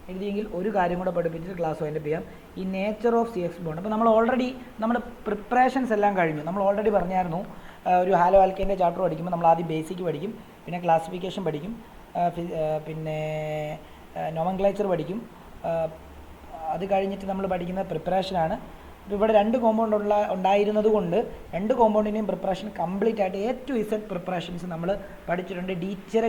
എഴുതിയെങ്കിൽ ഒരു കാര്യം കൂടെ പഠിപ്പിച്ചിട്ട് ക്ലാസ് വൈൻഡപ്പ് ചെയ്യാം. ഈ നേച്ചർ ഓഫ് CX ബോണ്ട്. അപ്പോൾ നമ്മൾ ഓൾറെഡി നമ്മുടെ പ്രിപ്പറേഷൻസ് എല്ലാം കഴിഞ്ഞു. നമ്മൾ ഓൾറെഡി പറഞ്ഞായിരുന്നു, ഒരു ഹാലോ ആൽക്കേൻ്റെ ചാപ്റ്റർ പഠിക്കുമ്പോൾ നമ്മൾ ആദ്യം ബേസിക് പഠിക്കും, പിന്നെ ക്ലാസിഫിക്കേഷൻ പഠിക്കും, പിന്നെ നോമൻക്ലേച്ചർ പഠിക്കും. അത് കഴിഞ്ഞിട്ട് നമ്മൾ പഠിക്കുന്ന പ്രിപ്പറേഷനാണ്. അപ്പോൾ ഇവിടെ 2 കോമ്പൗണ്ട് ഉണ്ടായിരുന്നത് കൊണ്ട് 2 കോമ്പൗണ്ടിൻ്റെയും പ്രിപ്പറേഷൻ കംപ്ലീറ്റ് ആയിട്ട് A to Z പ്രിപ്പറേഷൻസ് നമ്മൾ പഠിച്ചിട്ടുണ്ട്.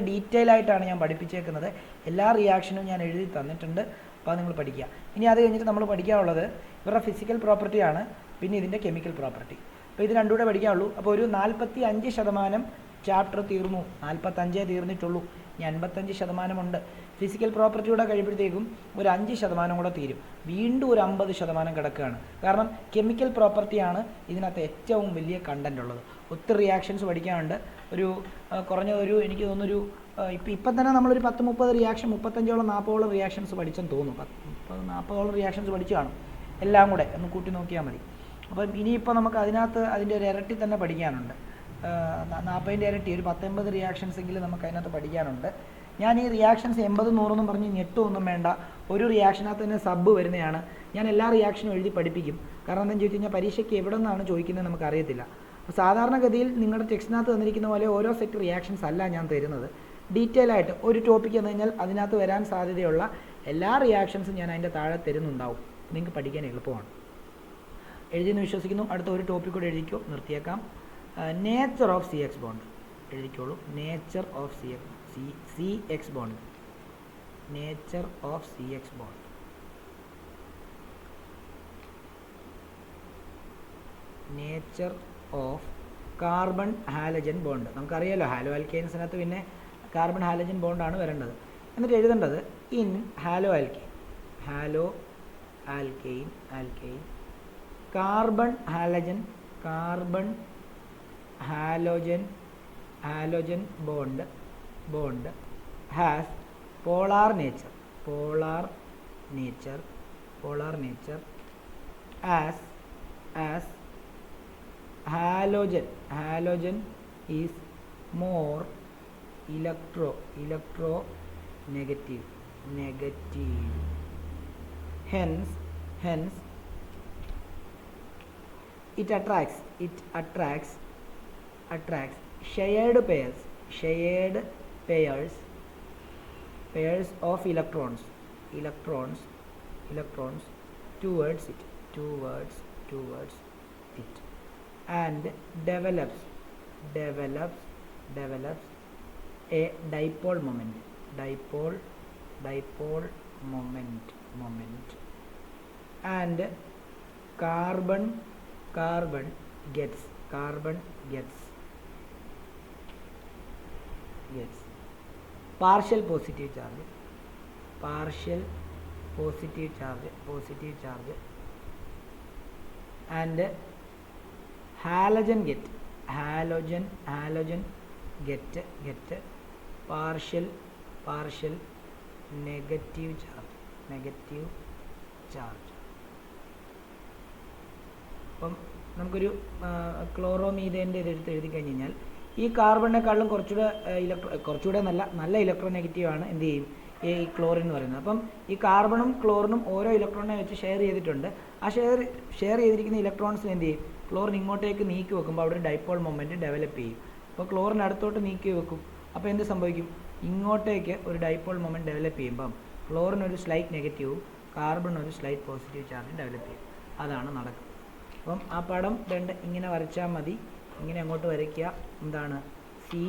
ഡീറ്റെയിൽ ആയിട്ടാണ് ഞാൻ പഠിപ്പിച്ചേക്കുന്നത്. എല്ലാ റിയാക്ഷനും ഞാൻ എഴുതി തന്നിട്ടുണ്ട്. അപ്പോൾ അത് നിങ്ങൾ പഠിക്കുക. ഇനി അത് കഴിഞ്ഞിട്ട് നമ്മൾ പഠിക്കാനുള്ളത് ഇവരുടെ ഫിസിക്കൽ പ്രോപ്പർട്ടിയാണ്, പിന്നെ ഇതിൻ്റെ കെമിക്കൽ പ്രോപ്പർട്ടി. അപ്പോൾ ഇത് 2 കൂടെ പഠിക്കാനുള്ളൂ. അപ്പോൾ ഒരു 45% ചാപ്റ്റർ തീർന്നു. 45 തീർന്നിട്ടുള്ളൂ. ഇനി 55% ഉണ്ട്. ഫിസിക്കൽ പ്രോപ്പർട്ടി കൂടെ കഴിയുമ്പോഴത്തേക്കും ഒരു 5% കൂടെ തീരും. വീണ്ടും ഒരു 50% കിടക്കുകയാണ്. കാരണം കെമിക്കൽ പ്രോപ്പർട്ടിയാണ് ഇതിനകത്ത് ഏറ്റവും വലിയ കണ്ടൻ്റ് ഉള്ളത്. ഒത്തിരി റിയാക്ഷൻസ് പഠിക്കാനുണ്ട്. ഒരു കുറഞ്ഞതൊരു എനിക്ക് തോന്നുന്നൊരു ഇപ്പം തന്നെ നമ്മളൊരു 10-30 റിയാക്ഷൻ, 35-40 റിയാക്ഷൻസ് പഠിച്ചെന്ന് തോന്നുന്നു. 40 റിയാക്ഷൻസ് പഠിച്ചു കാണും. എല്ലാം കൂടെ ഒന്ന് കൂട്ടി നോക്കിയാൽ മതി. അപ്പം ഇനിയിപ്പോൾ നമുക്ക് അതിനകത്ത് അതിൻ്റെ ഒരു ഇരട്ടി തന്നെ പഠിക്കാനുണ്ട്. 40ൻ്റെ ഇരട്ടി, ഒരു 10-80 റിയാക്ഷൻസ് എങ്കിലും നമുക്ക് അതിനകത്ത് പഠിക്കാനുണ്ട്. ഞാൻ ഈ റിയാക്ഷൻസ് 80-100 എന്നും പറഞ്ഞ് ഞെട്ടൊന്നും വേണ്ട. ഒരു റിയാക്ഷനകത്ത് തന്നെ സബ് വരുന്നതാണ്. ഞാൻ എല്ലാ റിയാക്ഷനും എഴുതി പഠിപ്പിക്കും. കാരണം എന്താണെന്ന് ചോദിച്ചു കഴിഞ്ഞാൽ പരീക്ഷയ്ക്ക് എവിടെ നിന്നാണ് ചോദിക്കുന്നത് നമുക്കറിയത്തില്ല. അപ്പോൾ സാധാരണഗതിയിൽ നിങ്ങളുടെ ടെക്സ്റ്റിനകത്ത് തന്നിരിക്കുന്ന പോലെ ഓരോ സെറ്റ് റിയാക്ഷൻസ് അല്ല ഞാൻ തരുന്നത്. ഡീറ്റെയിൽ ആയിട്ട് ഒരു ടോപ്പിക് എന്ന് കഴിഞ്ഞാൽ അതിനകത്ത് വരാൻ സാധ്യതയുള്ള എല്ലാ റിയാക്ഷൻസും ഞാൻ അതിൻ്റെ താഴെ തരുന്നുണ്ടാവും. നിങ്ങൾക്ക് പഠിക്കാൻ എളുപ്പമാണ്. എഴുതിയെന്ന് വിശ്വസിക്കുന്നു. അടുത്ത ഒരു ടോപ്പിക് കൂടെ എഴുതിക്കോ, നിർത്തിയേക്കാം. നേച്ചർ ഓഫ് CX ബോണ്ട് എഴുതിക്കോളൂ. Nature of CX bond. Nature of CX bond. Nature of carbon halogen bond. നമുക്കറിയാലോ ഹാലോ ആൽക്കെയിൻസിനകത്ത് പിന്നെ കാർബൺ ഹാലജൻ ബോണ്ടാണ് വരേണ്ടത്. എന്നിട്ട് എഴുതേണ്ടത് in haloalkane. Haloalkane carbon halogen bond has polar nature as halogen is more electronegative. Hence it attracts shared pairs of electrons towards it and develops a dipole moment and carbon gets partial positive charge and halogen get partial negative charge. അപ്പം നമുക്കൊരു ക്ലോറോമീഥേൻ്റെ ഇതെടുത്ത് എഴുതി കഴിഞ്ഞ് കഴിഞ്ഞാൽ ഈ കാർബണിനെക്കാളും കുറച്ചുകൂടെ നല്ല electronegative ആണ് എന്ത് ചെയ്യും, ഈ ക്ലോറിൻ എന്ന് പറയുന്നത്. അപ്പം ഈ കാർബണും ക്ലോറിനും ഓരോ ഇലക്ട്രോണിനെ വെച്ച് ഷെയർ ചെയ്തിട്ടുണ്ട്. ആ ഷെയർ ചെയ്തിരിക്കുന്ന ഇലക്ട്രോൺസിന് എന്ത് ചെയ്യും? ക്ലോറിൻ ഇങ്ങോട്ടേക്ക് നീക്കി വെക്കുമ്പോൾ അവിടെ ഒരു ഡൈപോൾ മൊമെൻറ്റ് ഡെവലപ്പ് ചെയ്യും. അപ്പോൾ ക്ലോറിൻ അടുത്തോട്ട് നീക്കി വെക്കും. അപ്പോൾ എന്ത് സംഭവിക്കും? ഇങ്ങോട്ടേക്ക് ഒരു ഡൈപോൾ മൊമെൻറ്റ് ഡെവലപ്പ് ചെയ്യുമ്പം ക്ലോറിൻ ഒരു സ്ലൈറ്റ് നെഗറ്റീവും കാർബൺ ഒരു സ്ലൈറ്റ് പോസിറ്റീവ് ചാർജ് ഡെവലപ്പ് ചെയ്യും. അതാണ് നടക്കുന്നത്. അപ്പം ആ പടം രണ്ട് ഇങ്ങനെ വരച്ചാൽ മതി. ഇങ്ങനെ അങ്ങോട്ട് വരയ്ക്കുക. എന്താണ്? സി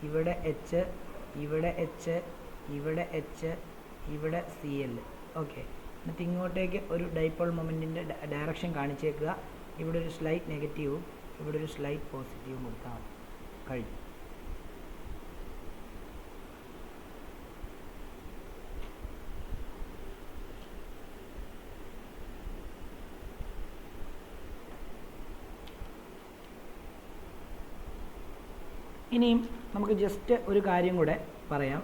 ഇവിടെ എച്ച്, ഇവിടെ എച്ച്, ഇവിടെ എച്ച്, ഇവിടെ സി എൽ. ഓക്കെ. എന്നിട്ട് ഇങ്ങോട്ടേക്ക് ഒരു ഡൈപോൾ മൊമെൻറ്റിൻ്റെ ഡയറക്ഷൻ കാണിച്ചേക്കുക. ഇവിടെ ഒരു സ്ലൈറ്റ് നെഗറ്റീവും ഇവിടെ ഒരു സ്ലൈറ്റ് പോസിറ്റീവും കൊടുത്താൽ കഴിഞ്ഞു. ഇനിയും നമുക്ക് ജസ്റ്റ് ഒരു കാര്യം കൂടെ പറയാം.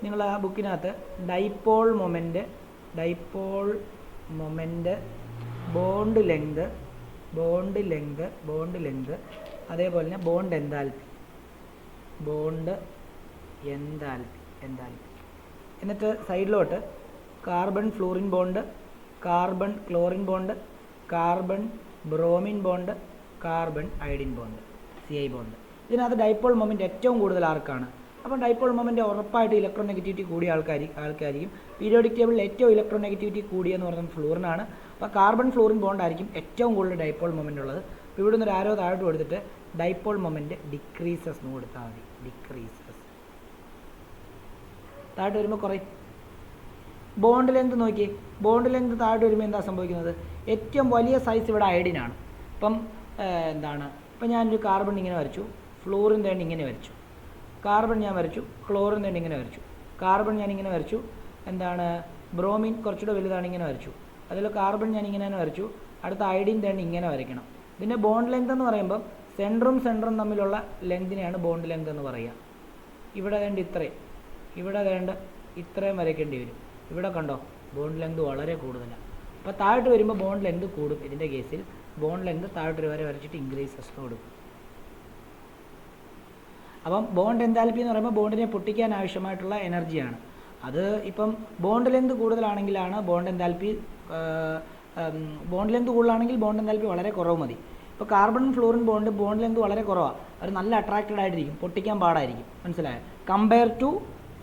നിങ്ങൾ ആ ബുക്കിനകത്ത് ഡൈപോൾ മൊമെൻറ്റ്, ബോണ്ട് ലെങ്ത്, അതേപോലെ തന്നെ ബോണ്ട് എൻതാൽപ്പി. എന്നിട്ട് സൈഡിലോട്ട് carbon fluorine bond, carbon chlorine bond, carbon bromine bond, carbon iodine bond, CI bond. ഇതിനകത്ത് ഡൈപോൾ മൊമെൻറ്റ് ഏറ്റവും കൂടുതൽ ആർക്കാണ്? അപ്പോൾ ഡൈപോൾ മൊമെൻറ്റ് ഉറപ്പായിട്ട് ഇലക്ട്രോൺ നെഗറ്റിവിറ്റി കൂടിയ ആൾക്കാരിക്കും. പീരിയോഡിക് ടേബിളിൽ ഏറ്റവും ഇലക്ട്രോൺ നെഗറ്റിവിറ്റി കൂടിയെന്ന് പറയുന്നത് ഫ്ലൂറിനാണ്. അപ്പോൾ കാർബൺ ഫ്ലൂറിൻ ബോണ്ട് ആയിരിക്കും ഏറ്റവും കൂടുതൽ ഡൈപോൾ മൊമെൻറ്റ് ഉള്ളത്. അപ്പോൾ ഇവിടെ നിന്ന് ഒരു ആരോ താഴോട്ട് കൊടുത്തിട്ട് ഡൈപോൾ മൊമെൻറ്റ് ഡിക്രീസസ് എന്ന് കൊടുത്താൽ മതി. ഡിക്രീസസ് താഴോട്ട് വരുമ്പോൾ കുറയും. ബോണ്ട് ലെങ്ത് നോക്കി. ബോണ്ട് ലെങ്ത് താഴോട്ട് വരുമ്പോൾ എന്താ സംഭവിക്കുന്നത്? ഏറ്റവും വലിയ സൈസ് ഇവിടെ അയഡിനാണ്. ഇപ്പം എന്താണ്? ഇപ്പം ഞാനൊരു കാർബൺ ഇങ്ങനെ വരച്ചു, ഫ്ലൂറിൻ തേണ്ടി ഇങ്ങനെ വരച്ചു, കാർബൺ ഞാൻ വരച്ചു, ക്ലോറിൻ തേണ്ടി ഇങ്ങനെ വരച്ചു, കാർബൺ ഞാൻ ഇങ്ങനെ വരച്ചു, എന്താണ് ബ്രോമിൻ കുറച്ചുകൂടെ വലുതാണ് ഇങ്ങനെ വരച്ചു, അതിൽ കാർബൺ ഞാൻ ഇങ്ങനെ തന്നെ വരച്ചു, അടുത്ത അയഡിൻ തേണ്ടി ഇങ്ങനെ വരയ്ക്കണം. പിന്നെ ബോണ്ട് ലെങ്ത് എന്ന് പറയുമ്പോൾ സെൻറ്ററും തമ്മിലുള്ള ലെങ്തിനെയാണ് ബോണ്ട് ലെങ്ത് എന്ന് പറയുക. ഇവിടെ വേണ്ട ഇത്രയും, ഇവിടെ വേണ്ട ഇത്രയും വരയ്ക്കേണ്ടി വരും. ഇവിടെ കണ്ടോ ബോണ്ട് ലെങ്ത് വളരെ കൂടുതലാണ്. അപ്പോൾ താഴോട്ട് വരുമ്പോൾ ബോണ്ട് ലെങ്ത് കൂടും. ഇതിൻ്റെ കേസിൽ ബോണ്ട് ലെങ്ത് താഴോട്ട് വരെ വരച്ചിട്ട് ഇൻക്രീസസ് കൊടുക്കും. അപ്പം ബോണ്ട് എൻതാൽപ്പി എന്ന് പറയുമ്പോൾ ബോണ്ടിനെ പൊട്ടിക്കാൻ ആവശ്യമായിട്ടുള്ള എനർജിയാണ്. അത് ഇപ്പം ബോണ്ട് ലെങ്ത് കൂടുതലാണെങ്കിലാണ് ബോണ്ട് എൻതാൽപ്പി, ബോണ്ട് ലെങ്ത് കൂടുതലാണെങ്കിൽ ബോണ്ട് എൻതാൽപ്പി വളരെ കുറവ് മതി. ഇപ്പോൾ കാർബൺ ഫ്ലൂറിൻ ബോണ്ട് ലെങ്ത് വളരെ കുറവാണ്. അവർ നല്ല അട്രാക്റ്റഡ് ആയിട്ടിരിക്കും, പൊട്ടിക്കാൻ പാടായിരിക്കും. മനസ്സിലായോ? Compare to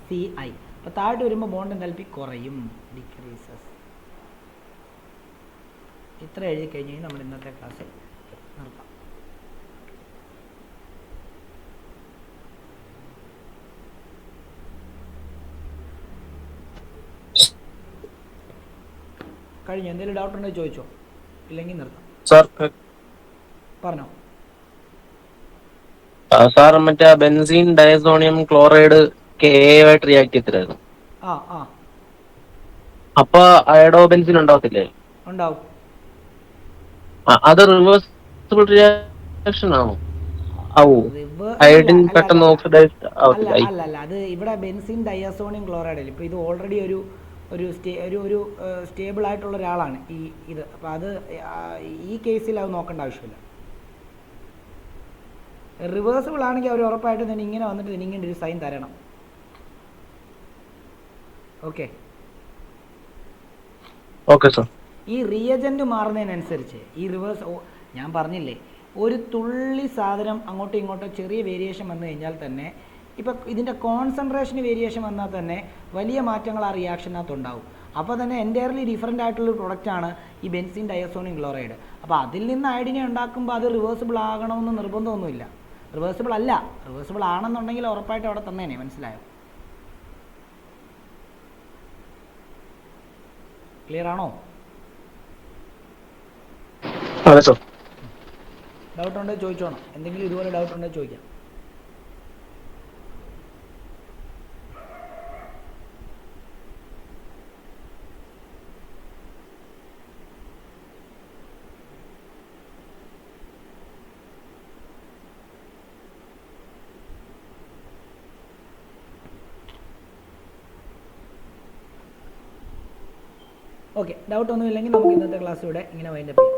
CI. അപ്പോൾ താഴോട്ട് വരുമ്പോൾ ബോണ്ട് എൻതാൽപ്പി കുറയും, ഡിക്രീസസ്. ഇത്ര എഴുതി കഴിഞ്ഞ് കഴിഞ്ഞാൽ നമ്മൾ ഇന്നത്തെ ക്ലാസ് നിർത്താം. കഴിഞ്ഞു. എന്തെങ്കിലും ഡൗട്ട് ഉണ്ടെങ്കിൽ ചോദിച്ചോ, ഇല്ലെങ്കിൽ നിർത്താം. പറഞ്ഞോ. സാർ മറ്റേ ബെൻസീൻ ഡയസോണിയം ക്ലോറൈഡ് ആയിട്ട് റിയാക്ട് ചെയ്തിട്ടായിരുന്നു. അപ്പൊ അയഡോ ബെൻസിൻ ഉണ്ടാവത്തില്ലേ? ഉണ്ടാവും. അത് റിവേഴ്സിബിൾ റിയാക്ഷൻ ആണോ? അയഡിൻ പെട്ടെന്ന് ഓക്സിഡൈസ്ഡ് ആവത്തില്ല. അല്ല, അത് ഇവിടെ ബെൻസീൻ ഡയസോണിയം ക്ലോറൈഡ് അല്ലേ. ഇപ്പോൾ ഇത് ഓൾറെഡി ഒരു സ്റ്റേബിൾ ആയിട്ടുള്ള ഒരാളാണ് ഇത്. അപ്പോൾ അത് ഈ കേസിൽ അത് നോക്കേണ്ട ആവശ്യമില്ല. റിവേഴ്സിബിൾ ആണെങ്കിൽ അവർ ഉറപ്പായിട്ടും തന്നെ ഇങ്ങനെ വന്നിട്ട് ഇങ്ങനെ ഒരു സൈൻ തരണം. Okay sir. ഈ റിയജന്റ് മാറുന്നതിനനുസരിച്ച് ഈ ഞാൻ പറഞ്ഞില്ലേ, ഒരു തുള്ളി സാധനം അങ്ങോട്ടും ഇങ്ങോട്ടോ ചെറിയ വേരിയേഷൻ വന്നു കഴിഞ്ഞാൽ തന്നെ, ഇപ്പം ഇതിൻ്റെ കോൺസെൻട്രേഷന് വേരിയേഷൻ വന്നാൽ തന്നെ വലിയ മാറ്റങ്ങൾ ആ റിയാക്ഷനകത്ത് ഉണ്ടാവും. അപ്പോൾ തന്നെ എൻറ്റയർലി ഡിഫറൻ്റ് ആയിട്ടുള്ളൊരു പ്രൊഡക്റ്റാണ് ഈ ബെൻസീൻ ഡയസോണിയം ക്ലോറൈഡ്. അപ്പോൾ അതിൽ നിന്ന് അയഡിനെ ഉണ്ടാക്കുമ്പോൾ അത് റിവേഴ്സിബിൾ ആകണമെന്ന് നിർബന്ധമൊന്നുമില്ല. റിവേഴ്സിബിൾ അല്ല, റിവേഴ്സിബിൾ ആണെന്നുണ്ടെങ്കിൽ ഉറപ്പായിട്ട് അവിടെ തന്നേനെ. മനസ്സിലായോ? ക്ലിയർ ആണോ? ഡൗട്ട് ഉണ്ടെങ്കിൽ ചോദിച്ചോണം. എന്തെങ്കിലും ഇതുപോലെ ഡൗട്ട് ഉണ്ടെങ്കിൽ ചോദിക്കാം. ഓക്കെ, ഡൗട്ട് ഒന്നുമില്ലെങ്കിൽ നമുക്ക് ഇന്നത്തെ ക്ലാസ് ഇവിടെ ഇങ്ങനെ വൈൻഡപ്പ് ചെയ്യാം.